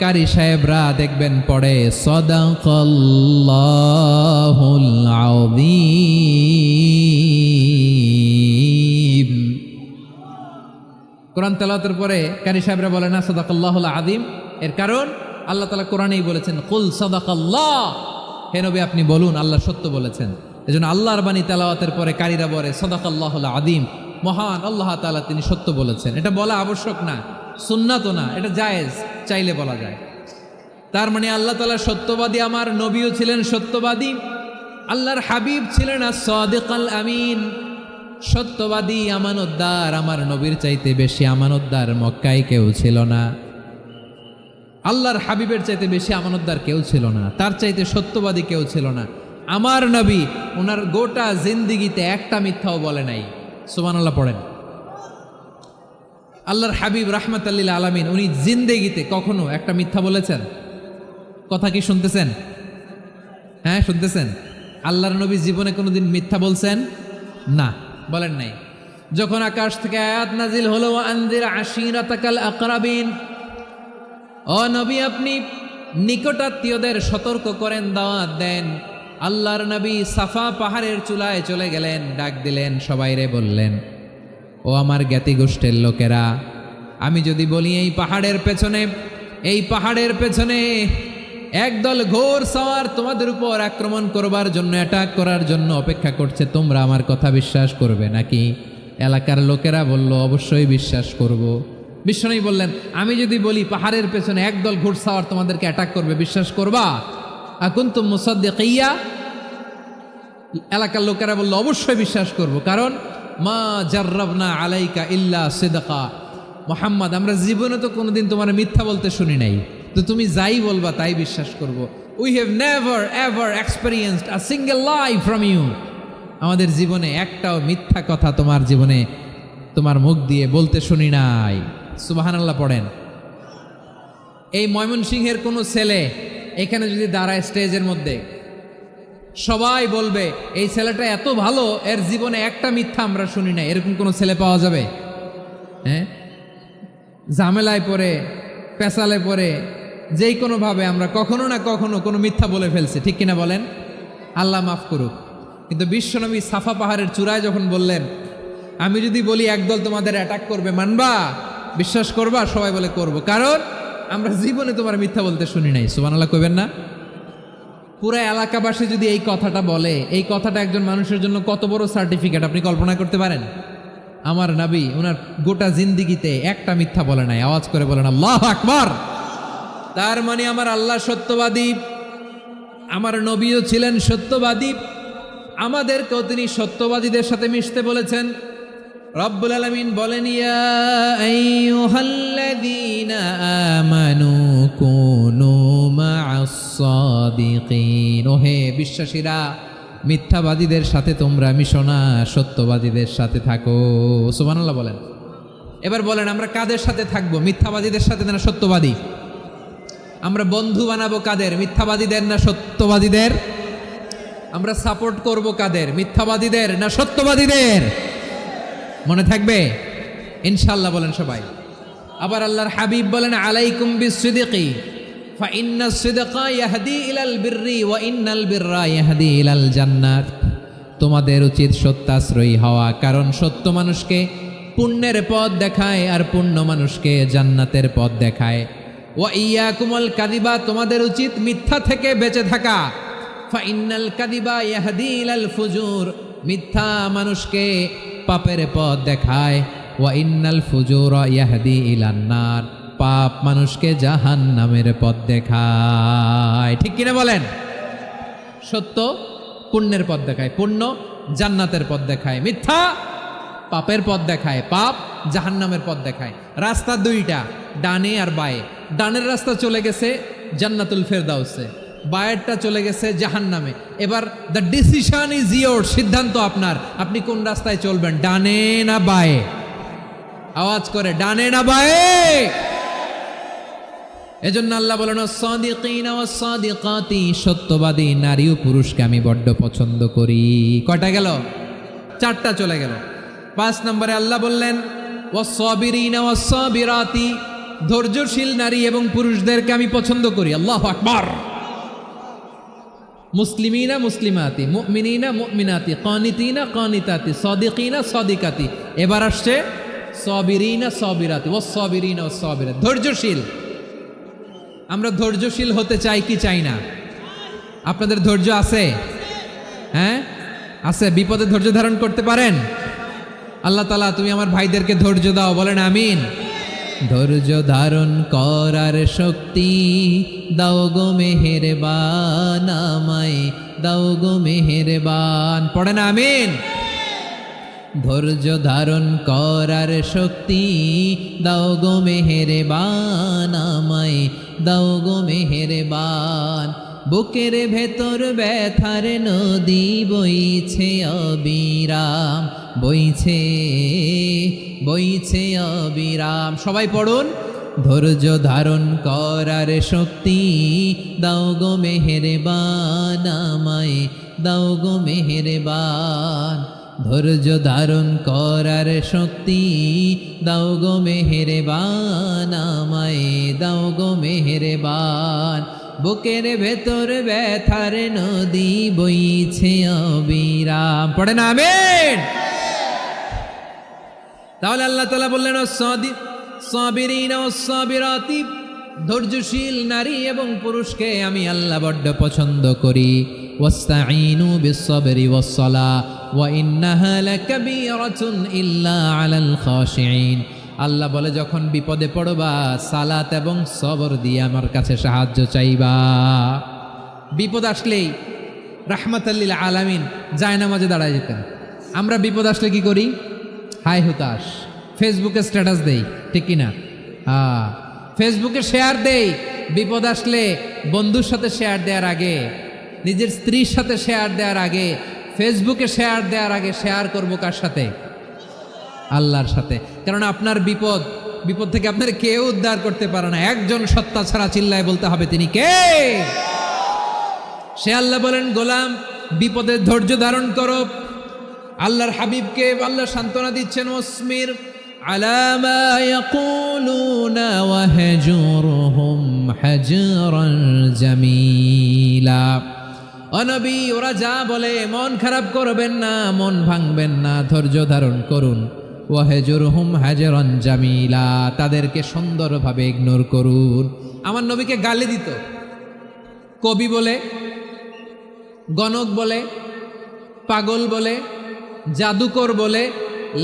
কারি সাহেবরা দেখবেন পড়ে সাদাকাল্লাহুল আযীম। কোরআন তেলাওয়াতের পরে কারি সাহেবরা বলে না সাদাকাল্লাহুল আযীম, এর কারণ আল্লাহ তাআলা কোরআনেই বলেছেন কুল সাদাকাল্লাহ, হে নবী আপনি বলুন আল্লাহ সত্য বলেছেন। এজন্য আল্লাহর বাণী তেলাওয়াতের পরে কারীরা বলে সাদাকাল্লাহুল আযীম, মহান আল্লাহ তাআলা তিনি সত্য বলেছেন। এটা বলা আবশ্যক না, সুন্নাতও না, এটা জায়েজ, চাইলে বলা যায়। তার মানে আল্লাহ তাআলা সত্যবাদী, আমার নবীও ছিলেন সত্যবাদী, আল্লাহর হাবিব ছিলেন as-সাদিকাল আমিন, সত্যবাদী, আমানতদার। আমার নবীর চাইতে বেশি আমানতদার মক্কায় কেউ ছিল না, আল্লাহর হাবিবের চাইতে বেশি আমানতদার কেউ ছিল না, তার চাইতে সত্যবাদী কেউ ছিল না। আমার নবী ওনার গোটা জিন্দিগিতে একটা মিথ্যাও বলে নাই। সুবহানাল্লাহ পড়েন। আল্লাহর হাবিব রাহমাতাল লিল আলামিন উনি জিন্দেগিতে কখনো একটা মিথ্যা বলেছেন? কথা কি শুনতেছেন? হ্যাঁ শুনতেছেন? আল্লাহর নবী জীবনে কোনোদিন মিথ্যা বলছেন? না, বলেন নাই। যখন আকাশ থেকে আয়াত নাজিল হলো আনজির আশিরাতাকাল আকরাবিন, ও নবী আপনি নিকটাত্মীয়দের সতর্ক করেন, দাওয়াত দেন। আল্লাহর নবী সাফা পাহাড়ের চূড়ায় চলে গেলেন, ডাক দিলেন, সবাইরে বললেন, ও আমার জ্ঞাতি গোষ্ঠীর লোকেরা, আমি যদি বলি এই পাহাড়ের পেছনে একদল ঘোর সওয়ার তোমাদের উপর আক্রমণ করবার জন্য, অ্যাটাক করার জন্য অপেক্ষা করছে, তোমরা আমার কথা বিশ্বাস করবে নাকি? এলাকার লোকেরা বলল, অবশ্যই বিশ্বাস করব। বিশ্বনবী বললেন, আমি যদি বলি পাহাড়ের পেছনে একদল ঘোড়সাওয়ার তোমাদেরকে অ্যাটাক করবে, বিশ্বাস করবা? আকুনতুম মুসাদ্দিকিয়া? এলাকার লোকেরা বলল, অবশ্যই বিশ্বাস করব, কারণ মা জাররাবনা আলাইকা ইল্লা সিদকা, মুহাম্মদ আমরা জীবনে তো কোনোদিন তোমার মিথ্যা বলতে শুনি নাই, তো তুমি যাই বলবা তাই বিশ্বাস করব। We have never ever experienced a single lie from you, আমাদের জীবনে একটাও মিথ্যা কথা তোমার জীবনে তোমার মুখ দিয়ে বলতে শুনি নাই। সুবহানাল্লাহ পড়েন। এই ময়মনসিংহের কোনো ছেলে এখানে যদি দাঁড়ায় স্টেজের মধ্যে, সবাই বলবে এই ছেলেটা এত ভালো, এর জীবনে একটা মিথ্যা আমরা শুনি না। এরকম কোনো ছেলে পাওয়া যাবে? হ্যাঁ, ঝামেলায় পড়ে, পেশালে পড়ে, যেই কোনোভাবে আমরা কখনো না কখনো কোনো মিথ্যা বলে ফেলছি, ঠিক কিনা বলেন? আল্লাহ মাফ করুক। কিন্তু বিশ্বনবী সাফা পাহাড়ের চূড়ায় যখন বললেন, আমি যদি বলি একদল তোমাদের অ্যাটাক করবে, মানবা? বিশ্বাস করবা? সবাই বলে করব, কারণ আমরা জীবনে তোমার মিথ্যা বলতে শুনি নাই। সুবহানাল্লাহ কইবেন না? পুরো এলাকাবাসী যদি এই কথাটা বলে, এই কথাটা একজন মানুষের জন্য কত বড় সার্টিফিকেট আপনি কল্পনা করতে পারেন? আমার নবী ওনার গোটা জিন্দিগিতে একটা মিথ্যা বলে নাই। আওয়াজ করে বলেন আল্লাহু আকবার। তার মানে আমার আল্লাহ সত্যবাদী, আমার নবীও ছিলেন সত্যবাদী, আমাদেরকেও তিনি সত্যবাদীদের সাথে মিশতে বলেছেন। রব্বুল আলামিন বলেন, ইয়া আইয়ুহাল্লাযীনা আমানু কুনু মা'আস সাদিকিন, ওহে বিশ্বাসীরা, মিথ্যাবাদীদের সাথে তোমরা মিশো না, সত্যবাদীদের সাথে থাকো। সুবহানাল্লাহ বলেন। এবার বলেন আমরা কাদের সাথে থাকবো? মিথ্যাবাদীদের সাথে না সত্যবাদী? আমরা বন্ধু বানাবো কাদের? মিথ্যাবাদীদের না সত্যবাদীদের? আমরা সাপোর্ট করব কাদের? মিথ্যাবাদীদের না সত্যবাদীদের? মনে থাকবে ইনশাআল্লাহ, বলেন সবাই। আবার আল্লাহর হাবিব বলেন আলাইকুম বিসসিদকি ফাইন্নাস সিদকা ইয়াহদি ইলাল বিররি ওয়া ইন্নাল বিররা ইয়াহদি ইলাল জান্নাত। তোমাদের উচিত সত্যাশ্রয়ী হওয়া, কারণ সত্য মানুষকে পুণ্যের পথ দেখায় আর পুণ্য মানুষকে জান্নাতের পথ দেখায়। ওয়া ইয়াকুমুল কাযিবা, তোমাদের উচিত মিথ্যা থেকে বেঁচে থাকা। ফাইন্নাল কাযিবা ইয়াহদি ইলাল ফুজুর, মিথ্যা মানুষকে পাপের পথ দেখায়। ওয়া ইন্নাল ফুজুরা ইয়াহদি ইলান নার, পাপ মানুষকে জাহান্নামের পথ দেখায়। ঠিক কিনা বলেন? সত্য পুণ্যের পথ দেখায়, পুণ্য জান্নাতের পথ দেখায়, মিথ্যা পাপের পথ দেখায়, পাপ জাহান্নামের পথ দেখায়। রাস্তা দুইটা, ডানে আর বায়ে। ডানের রাস্তা চলে গেছে জান্নাতুল ফেরদাউসে, বায়েরটা চলে গেছে জাহান্নামে। এবার দ্য ডিসিশন ইজ ইয়োর, সিদ্ধান্ত আপনার, আপনি কোন রাস্তায় চলবেন, ডানে না বায়ে? আওয়াজ করে, ডানে না বায়ে? এজন্য আল্লাহ বলেন সাদিকিনা ওয়াস সাদিকাতি, সত্যবাদী নারী ও পুরুষকে আমি বড্ড পছন্দ করি। কয়টা গেল? চারটা চলে গেল। 5 নম্বরে আল্লাহ বললেন ওয়াস সাবিরিনা ওয়াস সাবিরাতি, ধৈর্যশীল নারী এবং পুরুষদেরকে আমি পছন্দ করি। আল্লাহু আকবার। মুসলিমিনা মুসলিমাতি, মুমিনিনা মুমিনাতি, কানিতিনা কানিতাতি, সাদিকিনা সাদিকাতি। এবার আসছে সাবিরিনা সাবিরাতি, ওয়াস সাবিরিনা ওয়াস সাবিরাত, ধৈর্যশীল। আমরা ধৈর্যশীল হতে চাই কি চাই না? আপনাদের ধৈর্য আছে? হ্যাঁ আছে? বিপদে ধৈর্য ধারণ করতে পারেন? আল্লাহ তাআলা তুমি আমার ভাইদেরকে ধৈর্য দাও, বলেন আমিন। ধৈর্য ধারণ করার শক্তি দাও গো মেহেরবান, আমায় দাও গো মেহেরবান, পড়েন আমিন। ধৈর্য ধারণ করার শক্তি দাও গো মেহেরবান, আমায় দাও গো মেহেরবান। বুকের ভেতর ব্যথার নদী বইছে অবিরাম, বইছে বইছে অবিরাম। সবাই পড়ুন, ধৈর্য ধারণ করার শক্তি দাও গো মেহেরবান, আমায় দাও গো মেহেরবান। ধৈর্য ধারণ করার শক্তি দাও গো মেহেরবান, আমায় দাও গো মেহেরবান। বুকের ভেতর ব্যথার নদী বইছে অবিরাম, পড়েন আমিন। তাহলে আল্লাহ তাআলা বললেন সাবিরিনা ওয়াস সাবিরাতি, ধৈর্যশীল নারী এবং পুরুষকে আমি আল্লাহ বড্ড পছন্দ করি। ওয়াস্তাঈনু বিস-সাবরি ওয়াস-সালাহ ওয়া ইন্নাহা লাকাবীরাতুন ইল্লা আলাল খাশিঈন। আল্লাহ বলে যখন বিপদে পড়বা সালাত এবং সবর দিয়ে আমার কাছে সাহায্য চাইবা। বিপদ আসলেই রাহমাতাল লিল আলামিন জায়নামাজে দাঁড়ায় যেতেন। আমরা বিপদ আসলে কি করি? হাই হুতাশ, ফেসবুকে স্ট্যাটাস দেই, ঠিক কিনা? ফেসবুকে শেয়ার দেই। বিপদ আসলে বন্ধুর সাথে শেয়ার দেওয়ার আগে, নিজের স্ত্রীর সাথে শেয়ার দেওয়ার আগে, ফেসবুকে শেয়ার দেওয়ার আগে শেয়ার করবো কার সাথে? আল্লাহর সাথে। কারণ আপনার বিপদ থেকে আপনার কেউ উদ্ধার করতে পারে না, একজন সত্তা ছাড়া। চিল্লায় বলতে হবে তিনি কে? সে আল্লাহ বলেন গোলাম বিপদের ধৈর্য ধারণ করো। আল্লাহর হাবিবকে আল্লাহ সান্ত্বনা দিচ্ছেন ওয়াসমির আলা মা ইয়াকুলুনা ওয়াহজুরহুম হাজরান জামিলা। ও নবী, ওরা যা বলে মন খারাপ করবেন না, মন ভাঙবেন না, ধৈর্য ধারণ করুন। ওয়াহজুরহুম হাজরান জামিলা, তাদেরকে সুন্দরভাবে ইগনোর করুন। আমার নবীকে গালি দিত কবি বলে, গণক বলে, পাগল বলে, জাদুকর বলে,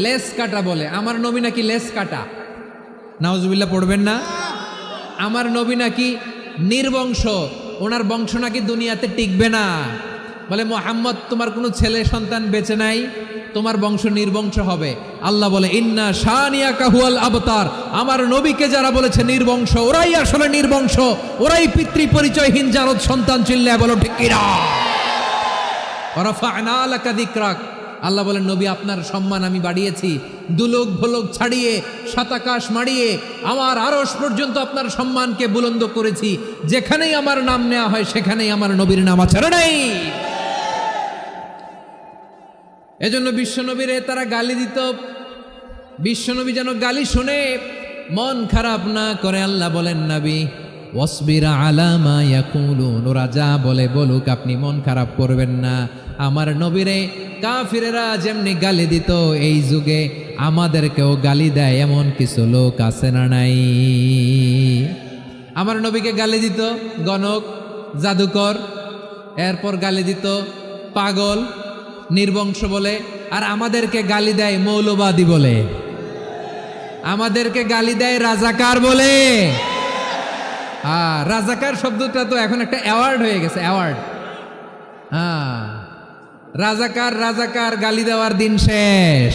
লেস কাটা বলে। আমার নবী নাকি লেস কাটা, নাউজুবিল্লাহ পড়বেন না। আমার নবী নাকি নির্বংশ, ওনার বংশ নাকি দুনিয়াতে টিকবে না। বলে মুহাম্মদ তোমার কোনো ছেলে সন্তান বেঁচে নাই, তোমার বংশ নির্বংশ হবে। আল্লাহ বলে ইন্না শানিয়াকা হুয়াল আবতার, আমার নবীকে যারা বলেছে নির্বংশ, ওরাই আসলে নির্বংশ, ওরাই পিতৃ পরিচয়হীন জারদ সন্তান। চিল্লায় বলো ঠিক কিনা? ওয়া রাফা'না লাকা যিকরাক, আল্লাহ বলেন, নবী আপনার সম্মান আমি বাড়িয়েছি, দুলোক ভোলক ছাড়িয়ে সাতাকাশ মাড়িয়ে আমার আরশ পর্যন্ত আপনার সম্মানকে বুলন্দ করেছি। যেখানেই আমার নাম নেওয়া হয় সেখানেই আমার নবীর নাম আছে, নাই? এজন্য বিশ্বনবীরে তারা গালি দিত। বিশ্বনবী যেন গালি শুনে মন খারাপ না করে আল্লাহ বলেন, নবী ওয়াসবির আলা মা ইয়াকুলুন, ওরা যা বলে বলুক, আপনি মন খারাপ করবেন না। আমার নবীরে কাফিরেরা যেমনি গালি দিত, এই যুগে আমাদেরকেও গালি দেয় এমন কিছু লোক আছে না নাই? আমার নবীকে গালি দিত গণক, জাদুকর, এরপর গালি দিত পাগল, নির্বংশ বলে, আর আমাদেরকে গালি দেয় মৌলবাদী বলে, আমাদেরকে গালি দেয় রাজাকার বলে। রাজাকার শব্দটা তো এখন একটা অ্যাওয়ার্ড হয়ে গেছে, অ্যাওয়ার্ড। রাজাকার রাজাকার গালি দেওয়ার দিন শেষ।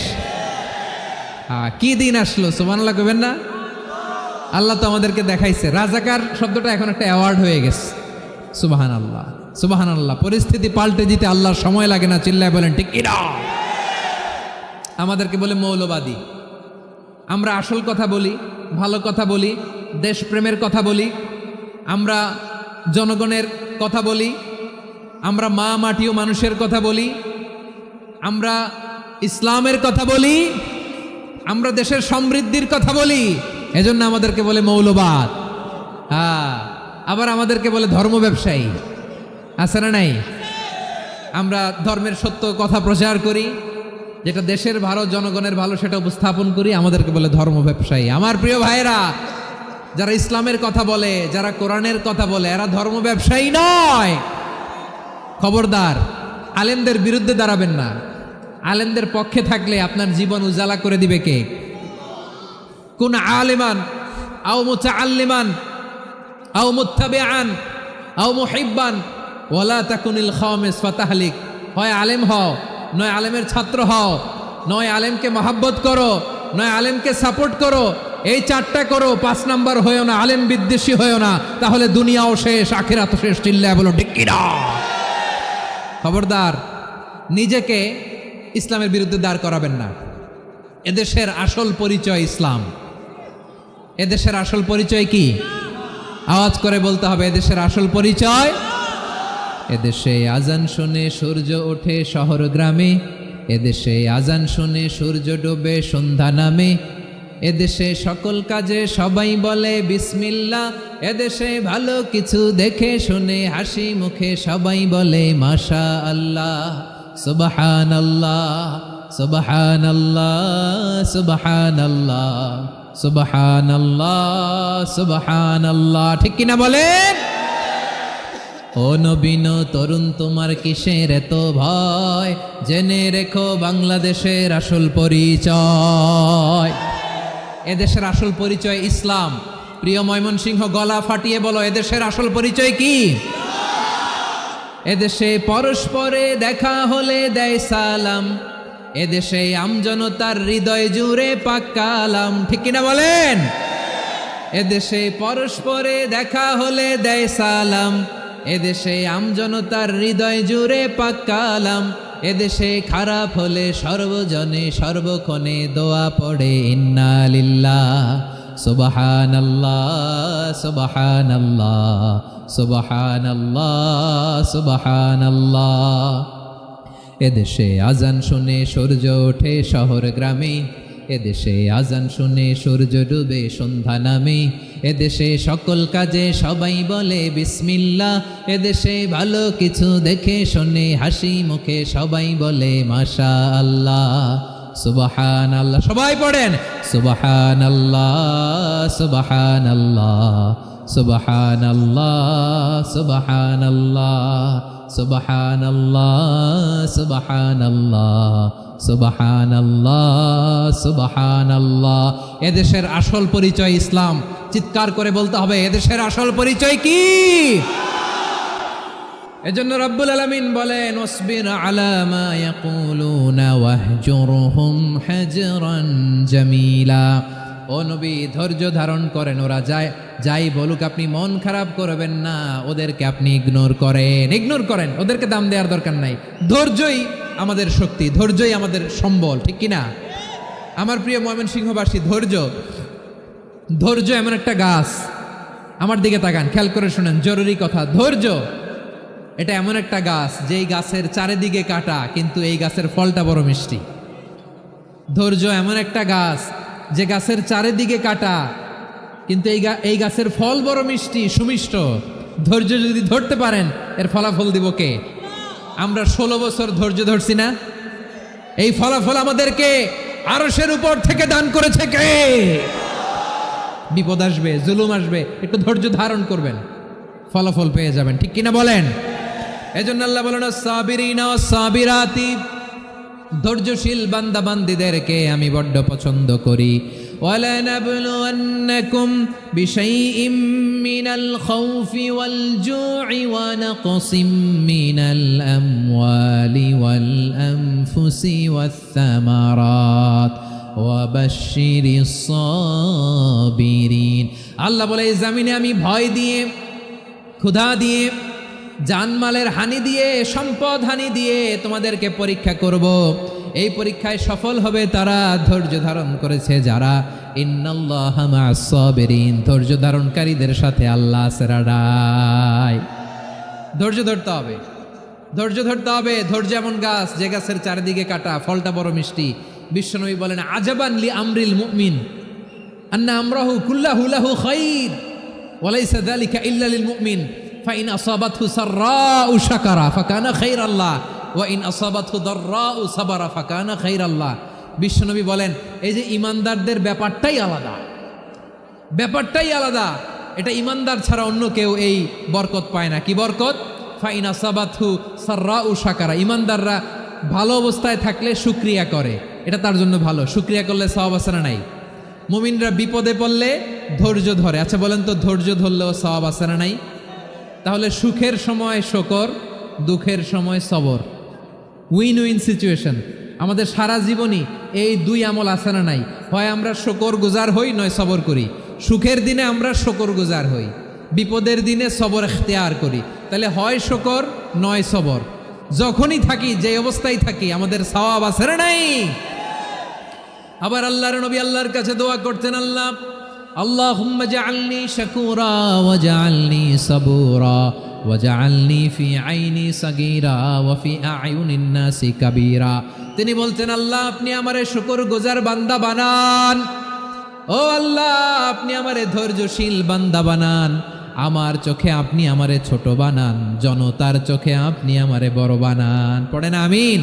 কি দিন আসলো, সুবহানাল্লাহ কইবেন না? আল্লাহ তো আমাদেরকে দেখাইছে, রাজাকার শব্দটা এখন একটা অ্যাওয়ার্ড হয়ে গেছে। সুবহানাল্লাহ, সুবহানাল্লাহ। পরিস্থিতি পাল্টে দিতে আল্লাহর সময় লাগে না, চিল্লায় বলেন ঠিক কি না? আমাদেরকে বলে মৌলবাদী। আমরা আসল কথা বলি, ভালো কথা বলি, দেশপ্রেমের কথা বলি, আমরা জনগণের কথা বলি, আমরা মা মাটি ও মানুষের কথা বলি, আমরা ইসলামের কথা বলি, আমরা দেশের সমৃদ্ধির কথা বলি। এজন্য আমাদেরকে বলে মৌলবাদ। আবার আমাদেরকে বলে ধর্ম ব্যবসায়ী, আছে না নাই? আমরা ধর্মের সত্য কথা প্রচার করি, যেটা দেশের ভালো, জনগণের ভালো, সেটা উপস্থাপন করি, আমাদেরকে বলে ধর্ম ব্যবসায়ী। আমার প্রিয় ভাইরা, যারা ইসলামের কথা বলে, যারা কোরআনের কথা বলে, এরা ধর্ম ব্যবসায়ী নয়। খবরদার, আলেমদের বিরুদ্ধে দাঁড়াবেন না। আলেমদের পক্ষে থাকলে আপনার জীবন উজালা করে দিবে কে? কোন আলিমান আও মুতাআল্লিমান আও মুত্তাবিআন আও মুহিব্বান ওয়ালা তাকুনিল খামিস ফাতাহলিক। হয় আলেম হও, নয় আলেমের ছাত্র হও, নয় আলেমকে মহাব্বত করো, নয় আলেমকে সাপোর্ট করো। এই চারটা করো, 5 নাম্বার হয়েও না, আলেম বিদ্বেষী হয়েও না, তাহলে দুনিয়াও শেষ, আখিরাতও শেষ। চিল্লায় বলো ঠিক কি না? খবরদার, নিজেকে ইসলামের বিরুদ্ধে দাঁড় করাবেন না। এদেশের আসল পরিচয় ইসলাম। এদেশের আসল পরিচয় কি? আওয়াজ করে বলতে হবে, এদেশের আসল পরিচয়। এদেশে আজান শুনে সূর্য ওঠে শহর গ্রামে, এদেশে আজান শুনে সূর্য ডোবে সন্ধ্যা নামে, এদেশে সকল কাজে সবাই বলে বিসমিল্লাহ, এদেশে ভালো কিছু দেখে শুনে হাসি মুখে সবাই বলে মাশা আল্লাহ, সুবহানাল্লাহ, সুবহানাল্লাহ, সুবহানাল্লাহ, সুবহানাল্লাহ, সুবহানাল্লাহ। ঠিক কিনা বলেন? ও নবীন তরুণ, তোমার কিসের এত ভয়? জেনে রেখো বাংলাদেশের আসল পরিচয়। এদেশের আসল পরিচয় ইসলাম। প্রিয় ময়মনসিংহ, গলা ফাটিয়ে বলো, এদেশের আসল পরিচয় কি? এদেশে পরস্পরে দেখা হলে দেয় সালাম, এদেশে আমজনতার হৃদয় জুড়ে পাক কালাম। ঠিক কিনা বলেন? এদেশে পরস্পরে দেখা হলে দেয় সালাম, এদেশে আমজনতার হৃদয় জুড়ে পাক কালাম, এদেশে খারাপ হলে সর্বজনে সর্বক্ষণে দোয়া পড়ে ইন্না লিল্লাহ, সুবহানাল্লাহ, সুবহানাল্লাহ, সুবহানাল্লাহ, সুবহানাল্লাহ। এদেশে আজান শুনে সূর্য ওঠে শহর গ্রামে, এদেশে আজান শুনে সূর্য ডুবে সন্ধ্যা নামে, এদেশে সকল কাজে সবাই বলে বিসমিল্লাহ, এদেশে ভালো কিছু দেখে শুনে হাসি মুখে সবাই বলে মাশা আল্লাহ, সুবহানাল্লাহ। সবাই পড়েন সুবহানাল্লাহ, সুবহানাল্লাহ, সুবহানাল্লাহ, সুবহানাল্লাহ, সুবহানাল্লাহ, সুবহানাল্লাহ, সুবহানাল্লাহ, সুবহানাল্লাহ। এদেশের আসল পরিচয় ইসলাম। চিৎকার করে বলতে হবে, এদেশের আসল পরিচয় কি? এজন্য রব্বুল আলামিন বলেন, ওয়াসবির আলা মা ইয়াকুলুনা ওয়াহজুরহুম হাজরান জামিলা। ও নবী, ধৈর্য ধারণ করেন, ওরা যাই বলুক আপনি মন খারাপ করবেন না, ওদেরকে আপনি ইগনোর করেন, ওদেরকে দাম দেওয়ার দরকার নাই। ধৈর্যই আমাদের শক্তি, ধৈর্যই আমাদের সম্বল, ঠিক কিনা? আমার প্রিয় ময়মনসিংহবাসী, ধৈর্য এমন একটা গাছ, আমার দিকে তাকান, খেয়াল করে শোনেন, জরুরি কথা। ধৈর্য এটা এমন একটা গাছ যেই গাছের চারিদিকে কাটা, কিন্তু এই গাছের ফলটা বড় মিষ্টি। ধৈর্য এমন একটা গাছ যে গাছের চারিদিকে কাটা, কিন্তু এই গাছের ফল বড় মিষ্টি, সুমিষ্ট। ধৈর্য যদি ধরতে পারেন, এর ফলাফল দিব কে? আমরা 16 বছর ধৈর্য ধরছি না? এই ফলাফল আমাদেরকে আরশের উপর থেকে দান করেছে কে? বিপদ আসবে, জুলুম আসবে, একটু ধৈর্য ধারণ করবেন, ফলাফল পেয়ে যাবেন, ঠিক কিনা বলেন? এজন্য আল্লাহ বলেন, সাবিরিনা সাবিরাতি, ধৈর্যশীল বান্দা বান্দীদেরকে আমি বড্ড পছন্দ করি। ওয়ালানাবলুওয়ান্নাকুম বিশাইইম মিনাল খাউফি ওয়াল জু'i ওয়া নাকসিম মিনাল আমওয়ালি ওয়াল আনফুসি ওয়াস সামারাত ওয়া বাশশিরিস সাবিরিন। আল্লাহ বলে, এই জমিনে আমি ভয় দিয়ে, ক্ষুধা দিয়ে, জানমালের হানি দিয়ে, সম্পদ হানি দিয়ে তোমাদেরকে পরীক্ষা করব। এই পরীক্ষায় সফল হবে তারা, ধৈর্য ধারণ করেছে যারা। ইন্নাল্লাহা মা'আস সাবিরিন, ধৈর্য ধারণকারীদের সাথে আল্লাহ আছে রাডাই। ধৈর্য ধরতে হবে, ধৈর্য ধরতে হবে। ধৈর্য এমন গাছ যে গাছের চারিদিকে কাটা, ফলটা বড় মিষ্টি। বিশ্বনবী বলেন, আজাবান লি আমরিল মুমিন আন্না আমরাহু কুল্লাহু লাহু খাইর ওয়া লাইসা যালিকা ইল্লা লিল মুমিন ফাইন আসাবাতহু সাররাউ শাকারা ফাকানা খাইরাল্লাহ ওয়া ইন আসাবাতহু দাররাউ সাবারা ফাকানা খাইরাল্লাহ। বিশ্বনবী বলেন, এই যে ইমানদারদের ব্যাপারটাই আলাদা, ব্যাপারটাই আলাদা। এটা ইমানদার ছাড়া অন্য কেউ এই বরকত পায় না। কি বরকত? ফাইন আসাবাতহু সাররাউ শাকারা, ইমানদাররা ভালো অবস্থায় থাকলে শুকরিয়া করে, এটা তার জন্য ভালো। শুকরিয়া করলে সওয়াব আছে না নাই? মুমিনরা বিপদে পড়লে ধৈর্য ধরে। আচ্ছা বলেন তো, ধৈর্য ধরলেও সওয়াব আছে না নাই? তাহলে সুখের সময় শুকর, দুঃখের সময় সবর, উইন উইন সিচুয়েশন। আমাদের সারা জীবনই এই দুই আমল আছে না নাই? হয় আমরা শুকর গুজার হই, নয় সবর করি। সুখের দিনে আমরা শুকর গুজার হই, বিপদের দিনে সবর ইখতিয়ার করি। তাহলে হয় শুকর নয় সবর। যখনই থাকি, যে অবস্থায় থাকি, আমাদের সওয়াব আছে না নাই? আবার আল্লাহর নবী আল্লাহর কাছে দোয়া করতেন, আল্লাহুম্মা জাআলনি শাকুরা ওয়া জাআলনি সাবুরা ওয়া জাআলনি ফি আইনি সাগীরা ওয়া ফি আ'য়ুনিন নাসি কাবীরা। তিনি বলতেন, আল্লাহ আপনি আমারে শুকরগুজার বান্দা বানান, ও আল্লাহ আপনি আমারে ধৈর্যশীল বান্দা বানান, আমার চোখে আপনি আমারে ছোট বানান, জনতার চোখে আপনি আমারে বড় বানান। পড়েন আমিন।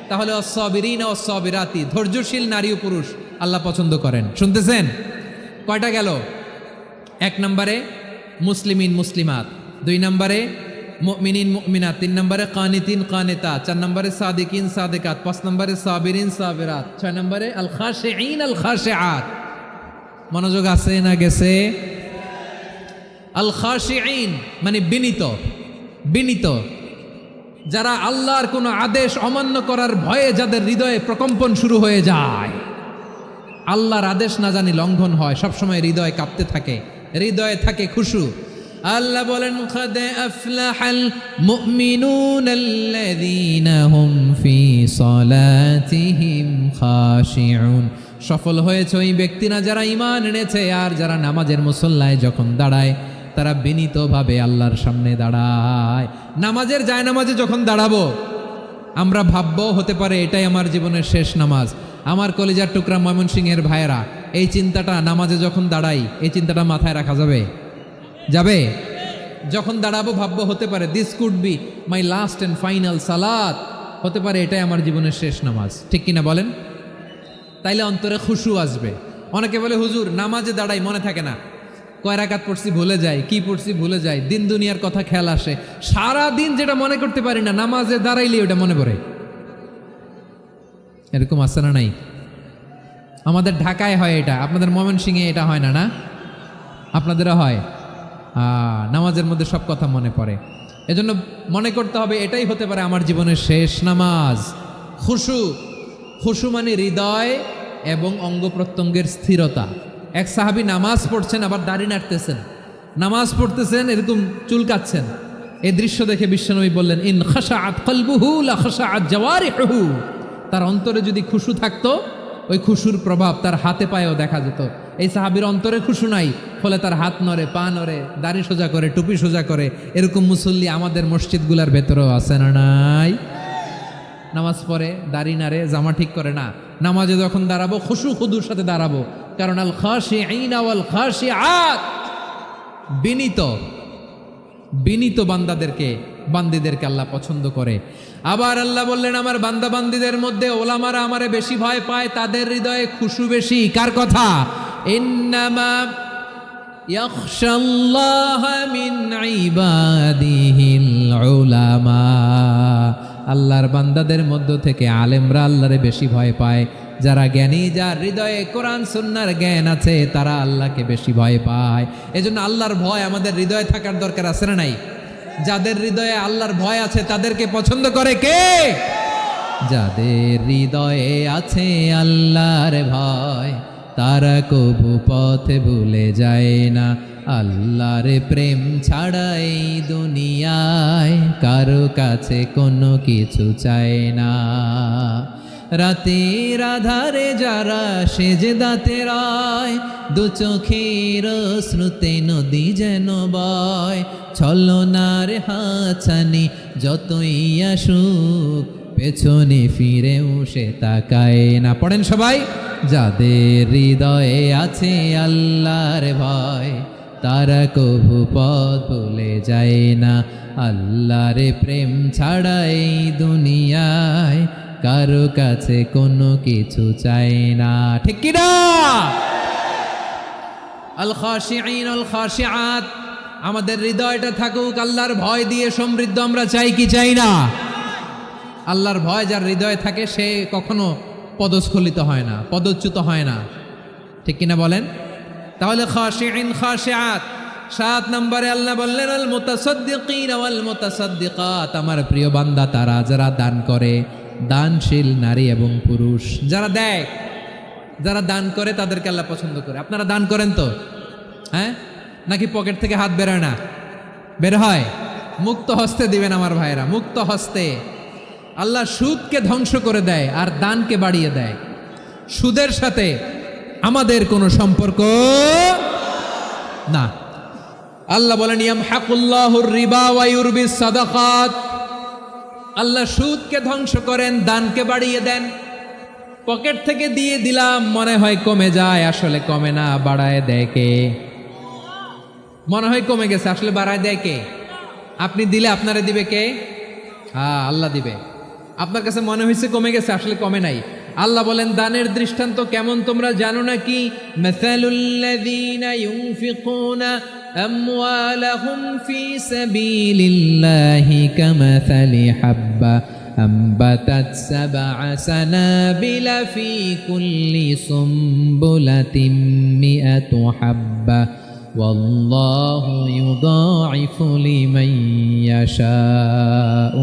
তাহলে আস-সাবিরিনা ওয়াস-সাবিরাতি, ধৈর্যশীল নারী ও পুরুষ আল্লাহ পছন্দ করেন। শুনতেছেন? কয়টা গেল? 1 নম্বরে মুসলিমিন মুসলিমাত, 2 নম্বরে মুমিনিন মুমিনাত, 3 নম্বরে কানিতিন কানিতাত, 4 নম্বরে সাদিকিন সাদিকাত, 5 নম্বরে সাবিরিন সাবিরাত, 6 নম্বরে আল খাশিঈন আল খাশিআত। মনোযোগ আছে না গেছে? আল খাশিঈন মানে বিনীত, বিনীত, যারা আল্লাহর কোনো আদেশ অমান্য করার ভয়ে যাদের হৃদয়ে প্রকম্পন শুরু হয়ে যায়, আল্লাহর আদেশ না জানি লঙ্ঘন হয়, সবসময় হৃদয় কাঁপতে থাকে, হৃদয়ে থাকে খুশু। আল্লাহ বলেন, কাদ আফলাহাল মুমিনুনাল্লাযীনা হুম ফি সালাতিহিম খাশিউন। সফল হয়েছে ওই ব্যক্তিরা যারা ঈমান এনেছে আর যারা নামাজের মুসল্লায় যখন দাঁড়ায় তারা বিনীতভাবে আল্লাহর সামনে দাঁড়ায়। নামাজের জায়নামাজে যখন দাঁড়াবো আমরা ভাববো হতে পারে এটাই আমার জীবনের শেষ নামাজ। আমার কলিজার টুকরা ময়মনসিংহের ভাইয়েরা, এই চিন্তাটা নামাজে যখন দাঁড়াই, এই চিন্তাটা মাথায় রাখা যাবে? যাবে? যখন দাঁড়াবো ভাববো হতে পারে this could be my last and final সালাত, হতে পারে এটাই আমার জীবনের শেষ নামাজ, ঠিক কিনা বলেন? তাইলে অন্তরে খুশু আসবে। অনেকে বলে, হুজুর নামাজে দাঁড়াই মনে থাকে না, কয় রাকাত পড়ছি ভুলে যাই, কি পড়ছি ভুলে যাই, দিন দুনিয়ার কথা খেয়াল আসে, সারা দিন যেটা মনে করতে পারি না নামাজে দাঁড়াইলে ওটা মনে পড়ে। এরকম আছে না নাই? আমাদের ঢাকায় হয় এটা, আপনাদের ময়মনসিংহে এটা হয় না? না, আপনাদেরও হয়। নামাজের মধ্যে সব কথা মনে পড়ে। এজন্য মনে করতে হবে এটাই হতে পারে আমার জীবনের শেষ নামাজ। খুশু, খুশু মানে হৃদয় এবং অঙ্গ প্রত্যঙ্গের স্থিরতা। এক সাহাবী নামাজ পড়ছেন আবার দাড়ি নাড়তেছেন, নামাজ পড়তেছেন এরকম চুলকাচ্ছেন, এই দৃশ্য দেখে বিশ্বনবী বললেন, ইন খাশাআত কলবুহু লা খাশাআত জাওয়ারিহুহু। তার অন্তরে যদি খুশু থাকতো, ওই খুশুর প্রভাব তার হাতে পায়েও দেখা যেত। এই সাহাবীর অন্তরে খুশু নাই, ফলে তার হাত নড়ে, পা নড়ে, দাড়ি সোজা করে, টুপি সোজা করে। এরকম মুসল্লি আমাদের মসজিদগুলোর ভেতরেও আছে না নাই? নামাজ পড়ে, দাড়ি নাড়ে, জামা ঠিক করে না, নামাজে যখন দাঁড়াবো খুশু খুদুর সাথে দাঁড়াবো। কারণ আল খাশিঈনা ওয়াল খাশিআত, বিনীত বান্দিদেরকে আল্লাহ পছন্দ করে। আবার আল্লাহ বললেন, আমার বান্দা বান্দিদের মধ্যে ওলামারা আমারে বেশি ভয় পায়, তাদের হৃদয়ে খুশু বেশি। কার কথা? ইন্নামা ইয়াখশাল্লাহা মিন ইবাদিহিল উলামা। আল্লাহর বান্দাদের মধ্য থেকে আলেমরা আল্লাহরে বেশি ভয় পায়। যারা জ্ঞানী, যার হৃদয়ে কোরআন সুন্নাহর জ্ঞান আছে, তারা আল্লাহকে বেশি ভয় পায়। এজন্য আল্লাহর ভয় আমাদের হৃদয়ে থাকার দরকার আছে না নাই? যাদের হৃদয়ে আল্লাহর ভয় আছে তাদেরকে পছন্দ করে কে? যাদের হৃদয়ে আছে আল্লাহর ভয়, তারা কবু পথে ভুলে যায় না। আল্লাহর প্রেম ছাড়া এই দুনিয়ায় কারো কাছে কোনো কিছু চায় না। রাতের আধারে যারা সেজদাতে রায়, দু চোখের শ্রুতে নদী যেন বয়। ছলনার হাছানি যতই আসুক, পেছনে ফিরেও সে তাকায় না। পড়েন সবাই। যাদের হৃদয়ে আছে আল্লাহর ভয়, তারা কবু পথ ভুলে যায় না। আল্লাহর প্রেম ছাড়া এই দুনিয়ায় কারো কাছে কোনো কিছু চাই না। ঠিক কি না? আল খাশিঈন আল খাশিআত, আমাদের হৃদয়টা থাকুক আল্লাহর ভয় দিয়ে সমৃদ্ধ। আমরা চাই কি চাই না? আল্লাহর ভয় যার হৃদয়ে থাকে সে কখনো পদস্খলিত হয় না, পদচ্যুত হয় না। ঠিক কিনা বলেন? তাহলে খাশিঈন খাশিআত। 7 নম্বরে আল্লাহ বললেন, আল মুতাসাদ্দিকিন ওয়াল মুতাসাদ্দিকাত, আমার প্রিয় বান্দা তারা যারা দান করে, দানশীল নারী এবং পুরুষ যারা দেয়, যারা দান করে তাদেরকে আল্লাহ পছন্দ করে। আপনারা দান করেন তো? হ্যাঁ, নাকি পকেট থেকে হাত বেরোয় না? বের হয়। মুক্ত হস্তে দিবেন আমার ভাইরা, মুক্ত হস্তে। আল্লাহ সুদকে ধ্বংস করে দেয় আর দানকে বাড়িয়ে দেয়। সুদের সাথে আমাদের কোনো সম্পর্ক না। আল্লাহ বলেন, ইয়ামহাকুল্লাহুর রিবা ওয়া ইউরবিস সাদাকাত। আল্লাহ সুদকে ধ্বংস করেন, দানকে বাড়িয়ে দেন। পকেট থেকে দিয়ে দিলাম, মনে হয় কমে যায়, আসলে কমে না, বাড়ায় দেয় কে? মনে হয় কমে গেছে, আসলে বাড়ায় দেয় কে? আপনি দিলে আপনারে দিবে কে? হ্যাঁ, আল্লাহ দিবে। আপনার কাছে মনে হয়েছে কমে গেছে, আসলে কমে নাই। আল্লাহ বলেন, দানের দৃষ্টান্ত কেমন তোমরা জানো নাকি? মাসালুল্লাযীনা ইউনফিকুনা আমওয়ালাহুম ফি সাবিলিল্লাহি কামাসালি হাব্বা আম্বাতাত সাবআ সানাবিলা ফি কুল্লি সুমবুলাতিন মিআতু হাব্বা ওয়াল্লাহু ইউদাঈফু লিমান ইয়াশাউ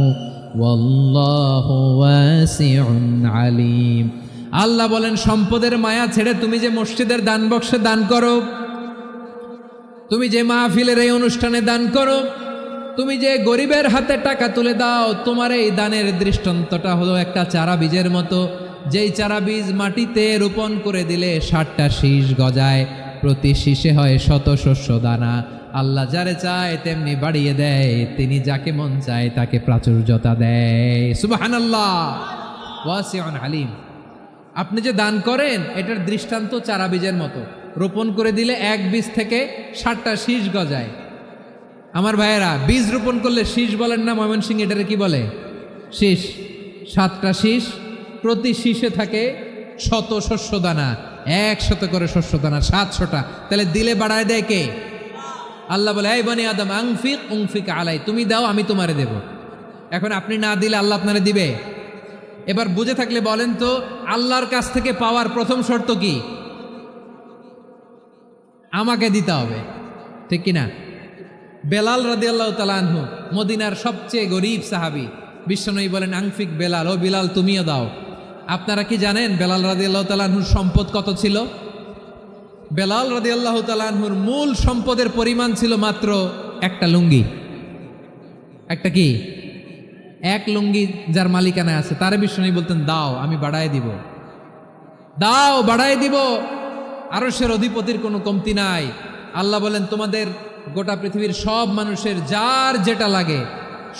ওয়াল্লাহু ওয়াসিউন আলিম। আল্লাহ বলেন, সম্পদের মায়া ছেড়ে তুমি যে মসজিদের দান বক্সে দান করো, তুমি যে মাহফিলের এই অনুষ্ঠানে দান করো, তুমি যে গরিবের হাতে টাকা তুলে দাও, তোমার এই দানের দৃষ্টান্তটা হলো একটা চারা বীজের মতো। যেই চারা বীজ মাটিতে রোপণ করে দিলে 60টা শীষ গজায়, প্রতি শীষে হয় শত শস্য দানা। আল্লাহ যারে চায় তেমনি বাড়িয়ে দেয়, তিনি যাকে মন চায় তাকে প্রাচুর্যতা দেয়। সুবহানাল্লাহ, ওয়াসিউন আলিম। আপনি যে দান করেন এটার দৃষ্টান্ত চারা বীজের মতো, রোপণ করে দিলে এক বীজ থেকে 60টা শীষ গজায়। আমার ভাইয়েরা, বীজ রোপণ করলে শীষ বলেন না ময়মনসিংহ, এটারে কি বলে? শীষ। 7টা শীষ, প্রতি শীষে থাকে শত শস্য দানা, 100 করে শস্য দানা, 700টা। তাহলে দিলে বাড়ায় দেয় কে? আল্লাহ বলে, এই বনি আদম আনফিক উনফিক আলাই, তুমি দাও আমি তোমারে দেব। এখন আপনি না দিলে আল্লাহ আপনারে দিবে? এবার বুঝে থাকলে বলেন তো, আল্লাহর কাছ থেকে পাওয়ার প্রথম শর্ত কি? আমাকে দিতে হবে, ঠিক কিনা? বেলাল রাদিয়াল্লাহু তাআলা আনহু, মদিনার সবচেয়ে গরিব সাহাবী, বিশ্বনবী বলেন, আনফিক বেলাল, ও বিলাল তুমিও দাও। আপনারা কি জানেন বেলাল রাদিয়াল্লাহু তাআলা আনহুর সম্পদ কত ছিল? বেলাল রাদিয়াল্লাহু তাআলা আনহুর মূল সম্পদের পরিমাণ ছিল মাত্র একটা লুঙ্গি। একটা কি? এক লুঙ্গি যার মালিকানায় আছে তারে বিশ্বনবী বলতেন দাও আমি বাড়ায় দিব, দাও বাড়ায় দিব। আরশের অধিপতির কোনো কমতি নাই। আল্লাহ বলেন তোমাদের গোটা পৃথিবীর সব মানুষের যার যেটা লাগে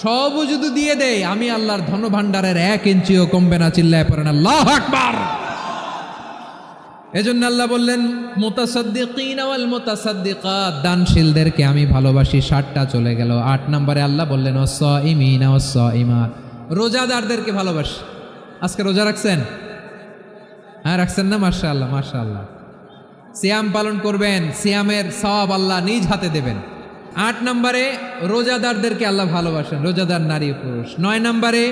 সবও যদি দিয়ে দেয় আমি আল্লাহর ধনভাণ্ডারের 1 ইঞ্চিও কমবে না। চিল্লায় পড়েন আল্লাহু আকবার। এজন্য আল্লাহ বললেন মুতাসাদ্দিকিন ওয়াল মুতাসাদ্দিকাত, দানশীলদেরকে আমি ভালোবাসি। 60টা চলে গেল। 8 নম্বরে আল্লাহ বললেন ওয়াস-সাইমিনা ওয়াস-সাইমাত, রোজাদারদেরকে ভালোবাসি। আজকে রোজা রাখছেন? হ্যাঁ রাখছেন না? মাশাআল্লাহ মাশাআল্লাহ। সিয়াম পালন করবেন, সিয়ামের সওয়াব আল্লাহ নিজ হাতে দেবেন। 8 নম্বরে রোজাদারদেরকে আল্লাহ ভালোবাসেন, রোজাদার নারী পুরুষ। 9 নম্বরে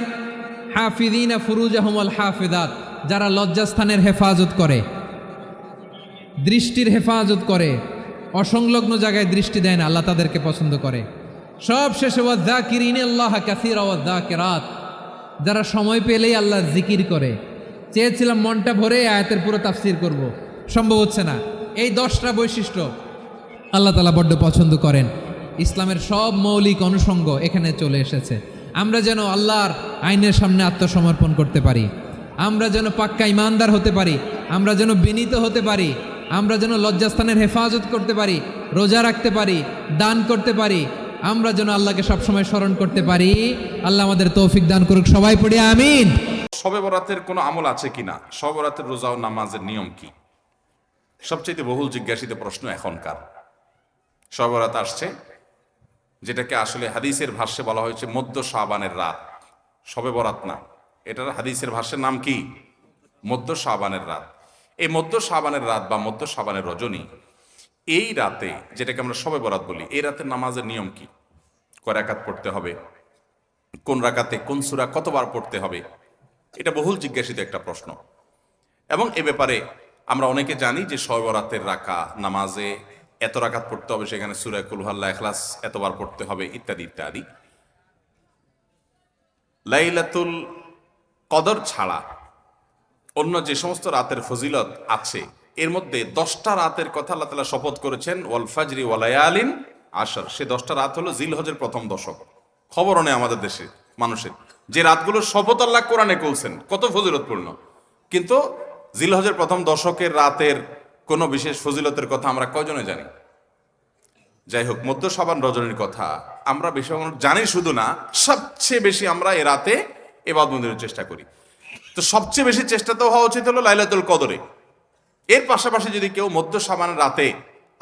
হাফিযিনা ফুরুজাহুম ওয়াল হাফিযাত, যারা লজ্জাস্থানের হেফাজত করে, দৃষ্টির হেফাজত করে, অসংলগ্ন জায়গায় দৃষ্টি দেয় না, আল্লাহ তাদেরকে পছন্দ করে। সব শেষে ওয়ায-যাকিরিনাল্লাহা কাসীরা ওয়ায-যাকিরাত, যারা সময় পেলেই আল্লাহর জিকির করে। চেয়েছিলাম মনটা ভরে আয়াতের পুরো তাফসীর করব, সম্ভব হচ্ছে না। এই 10টা বৈশিষ্ট্য আল্লাহ তাআলা বড্ড পছন্দ করেন। ইসলামের সব মৌলিক অনুষঙ্গ এখানে চলে এসেছে। আমরা যেন আল্লাহর আইনের সামনে আত্মসমর্পণ করতে পারি, আমরা যেন পাক্কা ইমানদার হতে পারি, আমরা যেন বিনীত হতে পারি, আমরা যেন লজ্জাস্থানের হেফাজত করতে পারি, রোজা রাখতে পারি, দান করতে পারি, আমরা যেন আল্লাহকে সবসময় স্মরণ করতে পারি। আল্লাহ আমাদের তৌফিক দান করুক। সবাই পড়ি আমিন। শবে বরাতের কোনো আমল আছে কিনা, শবে বরাতের রোজা ও নামাজের নিয়ম কি, সবচেয়ে বহুল জিজ্ঞাসিত প্রশ্ন এখনকার। শবে বরাত আসছে, যেটাকে আসলে হাদিসের ভাষ্যে বলা হয়েছে মধ্য শাবানের রাত। শবে বরাত না, এটার হাদিসের ভাষ্যের নাম কি? মধ্য শাবানের রাত। এই মধ্য শাবানের রাত বা মধ্য শাবানের রজনী, এই রাতে যেটাকে আমরা শবে বরাত বলি, এই রাতের নামাজের নিয়ম কি? কয় রাকাত পড়তে হবে, কোন রাকাতে কোন সূরা কতবার পড়তে হবে, এটা বহুল জিজ্ঞাসিত একটা প্রশ্ন। এবং এ ব্যাপারে আমরা অনেকে জানি যে শবে বরাতের নামাজে এত রাকাত পড়তে হবে, সেখানে সূরা কুল হুয়াল্লাহ, ইখলাস এতবার পড়তে হবে, ইত্যাদি ইত্যাদি। লাইলাতুল কদর ছাড়া অন্য যে সমস্ত রাতের ফজিলত আছে, এর মধ্যে 10টা রাতের কথা আল্লাহ তাআলা শপথ করেছেন, ওয়াল ফাজরি ওয়া লায়ালিন আশর। সে 10টা রাত হলো জিলহজের প্রথম দশক। খবরও নেই আমাদের দেশে মানুষের, যে রাতগুলোর শপথ আল্লাহ কোরআনে করছেন, কত ফজিলতপূর্ণ, কিন্তু জিলহজের প্রথম দশকের রাতের কোনো বিশেষ ফজিলতের কথা আমরা কয়জনে জানি? যাই হোক, মধ্য শাবান রজনীর কথা আমরা বেশি জানি শুধু না, সবচেয়ে বেশি আমরা এ রাতে ইবাদতের চেষ্টা করি। তো সবচেয়ে বেশি চেষ্টা তো হওয়া উচিত হলো লাইলাতুল কদরে। এর পাশাপাশি যদি কেউ মধ্য শাবানের রাতে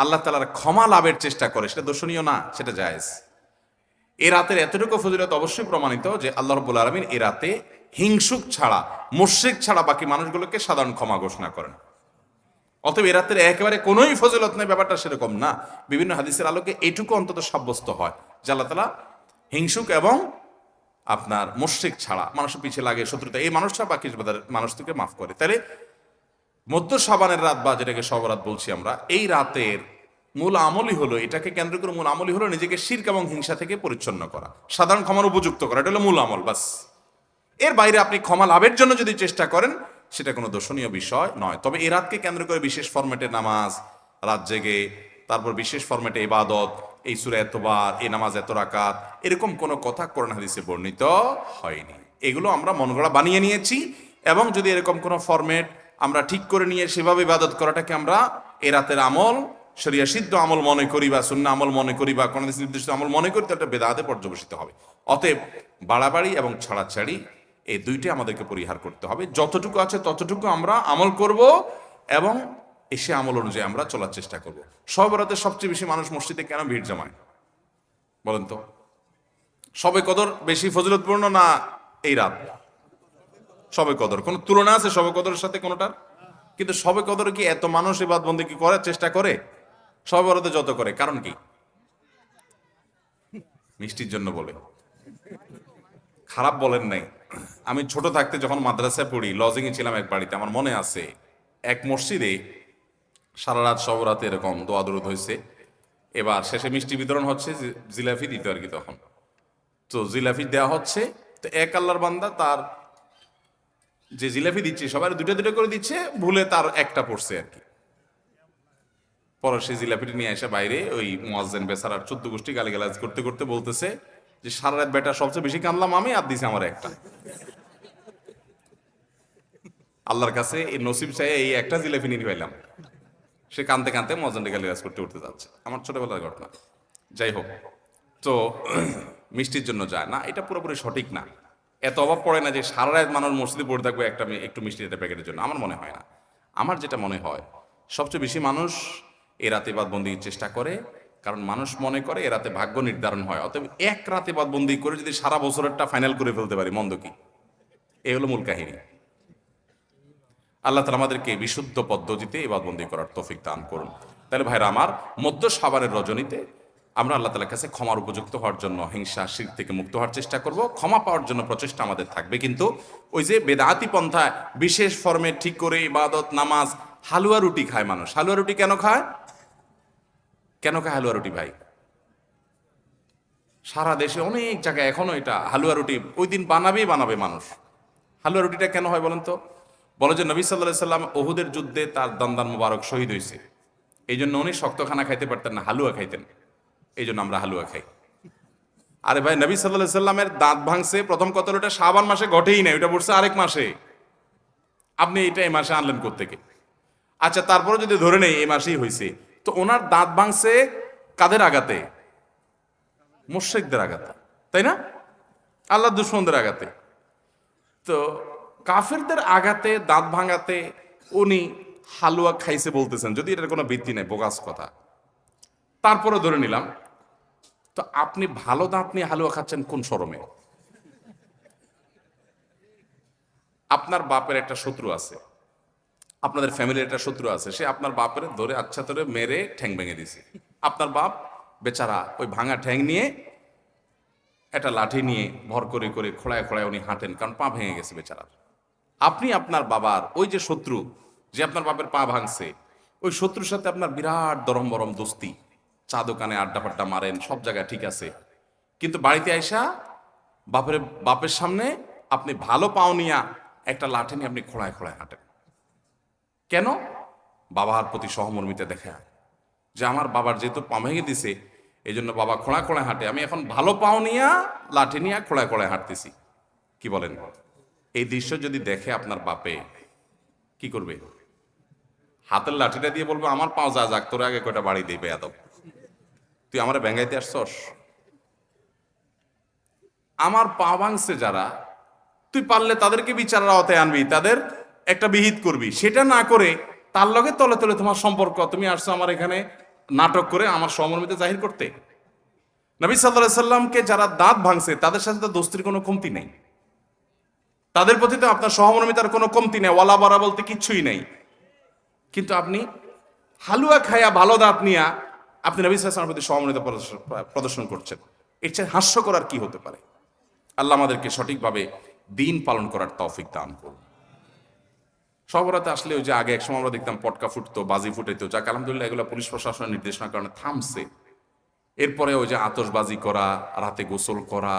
আল্লাহ তাআলার ক্ষমা লাভের চেষ্টা করে, সেটা দর্শনীয় না, সেটা জায়েজ। এ রাতের এতটুকু ফজিলত অবশ্যই প্রমাণিত যে আল্লাহ রাব্বুল আলামিন এ রাতে হিংসুক ছাড়া, মুশরিক ছাড়া বাকি মানুষগুলোকে সাধারণ ক্ষমা ঘোষণা করেন। অতএব এ রাতের একেবারে কোনোই ফজিলত নেই, ব্যাপারটা সেরকম না। বিভিন্ন হাদিসের আলোকে এইটুকু অন্তত সাব্যস্ত হয় যে আল্লাহ তাআলা হিংসুক এবং আপনার মুশরিক ছাড়া, মানুষের পিছিয়ে লাগে শত্রুতা, এই মানুষ ছাড়া বাকি মানুষ থেকে মাফ করে। তাহলে মধ্য শাবানের রাত বা যেটাকে শবে বরাত বলছি আমরা, এই রাতের মূল আমলই হলো, এটাকে কেন্দ্র করে মূল আমলই হলো নিজেকে শিরক এবং হিংসা থেকে পরিচ্ছন্ন করা, সাধারণ ক্ষমার উপযুক্ত করা। এটা হলো মূল আমল, বাস। এর বাইরে আপনি ক্ষমা লাভের জন্য যদি চেষ্টা করেন, সেটা কোনো দর্শনীয় বিষয় নয়। তবে এই রাতকে কেন্দ্র করে বিশেষ ফরম্যাটে নামাজ, রাত জেগে, তারপর বিশেষ ফরম্যাটে ইবাদত, এই সূরা এতবার, এই নামাজ এত রাকাত, এরকম কোনো কথা কোরআন হাদিসে বর্ণিত হয়নি। এগুলো আমরা মনগড়া বানিয়ে নিয়েছি। এবং যদি এরকম কোনো ফরম্যাট আমরা ঠিক করে নিয়ে সেভাবে ইবাদত করাটাকে আমরা এ রাতের আমল, শরিয়া সিদ্ধ আমল মনে করি বা সুন্নাহ আমল মনে করি বা কোন নির্দিষ্ট আমল মনে করি, তাহলে বেদাতে পর্যবেসিত হবে। অতএব বাড়াবাড়ি এবং ছাড়াছাড়ি এই দুইটাই আমাদেরকে পরিহার করতে হবে। যতটুকু আছে ততটুকু আমরা আমল করব এবং এসে আমল অনুযায়ী আমরা চলার চেষ্টা করব। শবে বরাতে সবচেয়ে বেশি মানুষ মসজিদে কেন ভিড় জমায় বলেন তো? শবে কদর বেশি ফজিলতপূর্ণ না এই রাত? শবে কদর কোনো তুলনা আছে শবে কদরের সাথে কোনোটার? কিন্তু শবে কদরে কি এত মানুষ ইবাদত বন্দেগী করার চেষ্টা করে শবে বরাতে যত করে? কারণ কি? মিষ্টির জন্য বলে, খারাপ বলেন নাই। আমি ছোট থাকতে যখন মাদ্রাসায় পড়ি, লজিং এ ছিলাম এক বাড়িতে, আমার মনে আছে এক মসজিদে সারা রাত শবে বরাতে এরকম দোয়া দরুদ হয়েছে। এবার শেষে মিষ্টি বিতরণ হচ্ছে, জিলাপি দিতে আর কি, তখন তো জিলাপি দেওয়া হচ্ছে। তো এক আল্লাহর বান্দা তার যে জিলাপি দিচ্ছে, সবাই দুটো দুটো করে দিচ্ছে, ভুলে তার একটা পড়ছে আর কি। পরে সেই জিলাপিটা নিয়ে এসে বাইরে ওই মুয়াজ্জিন বেচারার 14 গোষ্ঠী গালিগালাজ করতে করতে বলতেছে, যে সারা রাত বেটা সবচেয়ে বেশি কানলাম আমি, আর দিছে আমার একটা। আল্লাহর কাছে এই নসিব চাই এই একটা জিলাপি নিয়ে পাইলাম, সে কানতে কানতে মজনডে গালিগাছ করতে উঠতে যাচ্ছে। আমার ছোটবেলার ঘটনা। যাই হোক, তো মিষ্টির জন্য যায় না, এটা পুরোপুরি সঠিক না। এত অভাব পড়ে না যে সারা রাত মানুষ মসজিদে পড়ে থাকবে একটু মিষ্টি একটা প্যাকেটের জন্য, আমার মনে হয় না। আমার যেটা মনে হয়, সবচেয়ে বেশি মানুষ এ রাতে বাদবন্দির চেষ্টা করে, কারণ মানুষ মনে করে এ রাতে ভাগ্য নির্ধারণ হয়। অতএব এক রাতে বাদবন্দি করে যদি সারা বছরেরটা ফাইনাল করে ফেলতে পারি, মন্দ কি? এই হলো মূল কাহিনী। আল্লাহ তাআলা আমাদেরকে বিশুদ্ধ পদ্ধতিতে ইবাদতবন্দি করার তৌফিক দান করুন। তাহলে ভাইরা আমার, মধ্য শাবানের রজনীতে আমরা আল্লাহ তাআলার কাছে ক্ষমার উপযুক্ত হওয়ার জন্য, হিংসা শিরক থেকে মুক্ত হওয়ার চেষ্টা করব, ক্ষমা পাওয়ার জন্য প্রচেষ্টা আমাদের থাকবে। কিন্তু ওই যে বেদাতি পন্থায় বিশেষ ফর্মে ঠিক করে ইবাদত, নামাজ, হালুয়া রুটি খায় মানুষ। হালুয়া রুটি কেন খায়? কেন খায় হালুয়া রুটি ভাই? সারা দেশে অনেক জায়গায় এখনো এটা হালুয়া রুটি ওই দিন বানাবে মানুষ। হালুয়া রুটিটা কেন হয় বলেন তো? বলে যে নবী সাল্লাল্লাহু আলাইহি সাল্লাম ওহুদের যুদ্ধে তার দন্দান মুবারক শহীদ হয়েছে, এই জন্য উনি শক্ত খানা খাইতে পারতেন না, হালুয়া খাইতেন, এই জন্য আমরা হালুয়া খাই। আরে ভাই, নবী সাল্লাল্লাহু আলাইহি সাল্লামের দাঁত ভাঙছে প্রথম কতলটা শাবান মাসে ঘটেই না, ওটা পড়ছে আরেক মাসে। আপনি এটা এই মাসে আনলেন কোত্থেকে? আচ্ছা, তারপরে যদি ধরে নেই এই মাসেই হয়েছে, তো ওনার দাঁত ভাঙছে কাদের আঘাতে? মুশরিকদের আঘাতে, তাই না? আল্লাহর দুশমনদের আঘাতে। তো কাফেরদের আঘাতে, দাঁত ভাঙাতে উনি হালুয়া খাইছে বলতেছেন, যদি এটার কোনো ভিত্তি নেই, বোগাস কথা। তারপরে ধরে নিলাম, তো আপনি ভালো দাঁত নিয়ে হালুয়া খাচ্ছেন কোন শরমে? আপনার বাপের একটা শত্রু আছে, আপনাদের ফ্যামিলির একটা শত্রু আছে, সে আপনার বাপের ধরে আচ্ছা ধরে মেরে ঠ্যাং ভেঙে দিছে। আপনার বাপ বেচারা ওই ভাঙা ঠ্যাং নিয়ে একটা লাঠি নিয়ে ভর করে করে খোড়ায় খোড়ায় উনি হাঁটেন, কারণ পা ভেঙে গেছে বেচারার। আপনি আপনার বাবার ওই যে শত্রু, যে আপনার বাপের পা ভাঙছে, ওই শত্রুর সাথে আপনার বিরাট দরম বরম দোস্তি, চা দোকানে আড্ডা ফাড্ডা মারেন, সব জায়গায় ঠিক আছে। কিন্তু বাড়িতে আইসা বাপের সামনে আপনি ভালো পাও নিয়া একটা লাঠি নিয়ে আপনি খোড়ায় খোড়ায় হাঁটেন। কেন? বাবার প্রতি সহমর্মিতা দেখা, যে আমার বাবার যেহেতু পা ভেঙে দিছে, এই জন্য বাবা খোঁড়া খোঁড়ায় হাঁটে, আমি এখন ভালো পাও নিয়া লাঠি নিয়ে খোঁড়ায় খোঁড়ায় হাঁটতেছি। কি বলেন? এই দৃশ্য যদি দেখে আপনার বাপে কি করবে? হাতের লাঠিটা দিয়ে বলবে, আমার পাও যা যাক, তোর আগে কয়টা বাড়ি দিবে বেয়াদব, তুই আমার ব্যাঙ্গাইতে আসছস? আমার পা ভাঙছে যারা, তুই পারলে তাদেরকে বিচারের আওতায় আনবি, তাদের একটা বিহিত করবি। সেটা না করে তার লগে তলে তলে তোমার সম্পর্ক, তুমি আসছো আমার এখানে নাটক করে আমার সহমর্মিতা জাহির করতে। নবী সাল্লাল্লাহু আলাইহি সাল্লামকে যারা দাঁত ভাঙছে তাদের সাথে তো দোস্তির কোনো কমতি নেই, তাদের প্রতি তো আপনার সহমর্মিতার কোনো কমতি নেই, ওয়ালা বারা বলতে কিচ্ছুই নেই। কিন্তু আপনি হালুয়া খায়া ভালো দাঁত নিয়া আপনি নবী সাল্লাল্লাহু আলাইহি সাল্লামের প্রতি সহমর্মিতা প্রদর্শন করছেন, এর চেয়ে হাস্যকর আর কি হতে পারে? আল্লাহ আমাদেরকে সঠিকভাবে দিন পালন করার তৌফিক দান করুন। সবরাতে আসলে ওই যে আগে এক সময় আমরা দেখতাম পটকা ফুটতো, বাজি ফুটাইতো, যাক আলহামদুলিল্লাহ এগুলো পুলিশ প্রশাসনের নির্দেশনার কারণে থামছে। এরপরে ওই যে আতশবাজি করা, রাতে গোসল করা,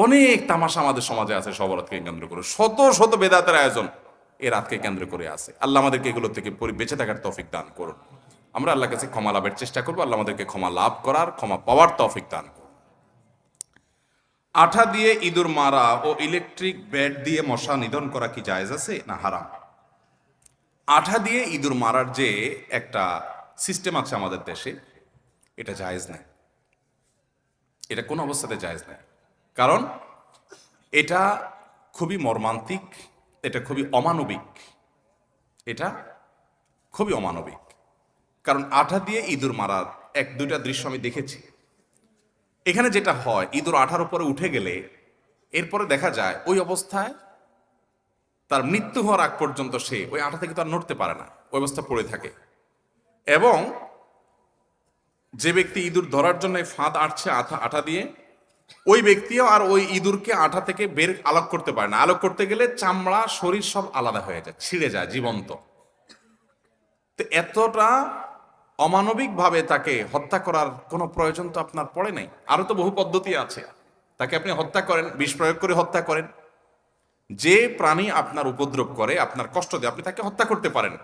অনেক তামাশা আমাদের সমাজে আছে সবরাতকে কেন্দ্র করে, শত শত বেদাতের আয়োজন এই রাতকে কেন্দ্র করে আছে। আল্লাহ আমাদেরকে এগুলো থেকে বেঁচে থাকার তৌফিক দান করুন। আমরা আল্লাহর কাছে ক্ষমা লাভের চেষ্টা করবো, আল্লাহ আমাদেরকে ক্ষমা লাভ করার, ক্ষমা পাওয়ার তৌফিক দান করুন। আঠা দিয়ে ইঁদুর মারা ও ইলেকট্রিক ব্যাট দিয়ে মশা নিধন করা কি জায়েজ আছে না হারাম? আঠা দিয়ে ইঁদুর মারার যে একটা সিস্টেম আছে আমাদের দেশে, এটা জায়েজ নাই, এটা কোনো অবস্থাতে জায়েজ নাই। কারণ এটা খুবই মর্মান্তিক, এটা খুবই অমানবিক, এটা খুবই অমানবিক। কারণ আঠা দিয়ে ইঁদুর মারার এক দুইটা দৃশ্য আমি দেখেছি। এখানে যেটা হয়, ইঁদুর আঠার উপরে উঠে গেলে এরপরে দেখা যায় ওই অবস্থায় তার মৃত্যু হওয়ার আগ পর্যন্ত সে ওই আঠা থেকে তো আর নড়তে পারে না, ওই অবস্থা পড়ে থাকে। এবং যে ব্যক্তি ইঁদুর ধরার জন্য ফাঁদ আটছে আঠা দিয়ে, ওই ব্যক্তিও আর ওই ইঁদুরকে আঠা থেকে বের আলোক করতে পারে না। আলোক করতে গেলে চামড়া, শরীর সব আলাদা হয়ে যায়, ছিঁড়ে যায় জীবন্ত। তো এতটা অমানবিক ভাবে তাকে হত্যা করার কোনো প্রয়োজন তো আপনার পড়ে নাই। আরো তো বহু পদ্ধতি আছে, তাকে আপনি হত্যা করেন, বিষ প্রয়োগ করে হত্যা করেন। যে প্রাণী আপনার উপদ্রব করে, আপনার কষ্ট দেয়, আপনি তাকে হত্যা করতে পারেন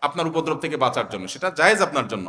আপনার উপদ্রব থেকে বাঁচার জন্য, সেটা জায়েজ আপনার জন্য।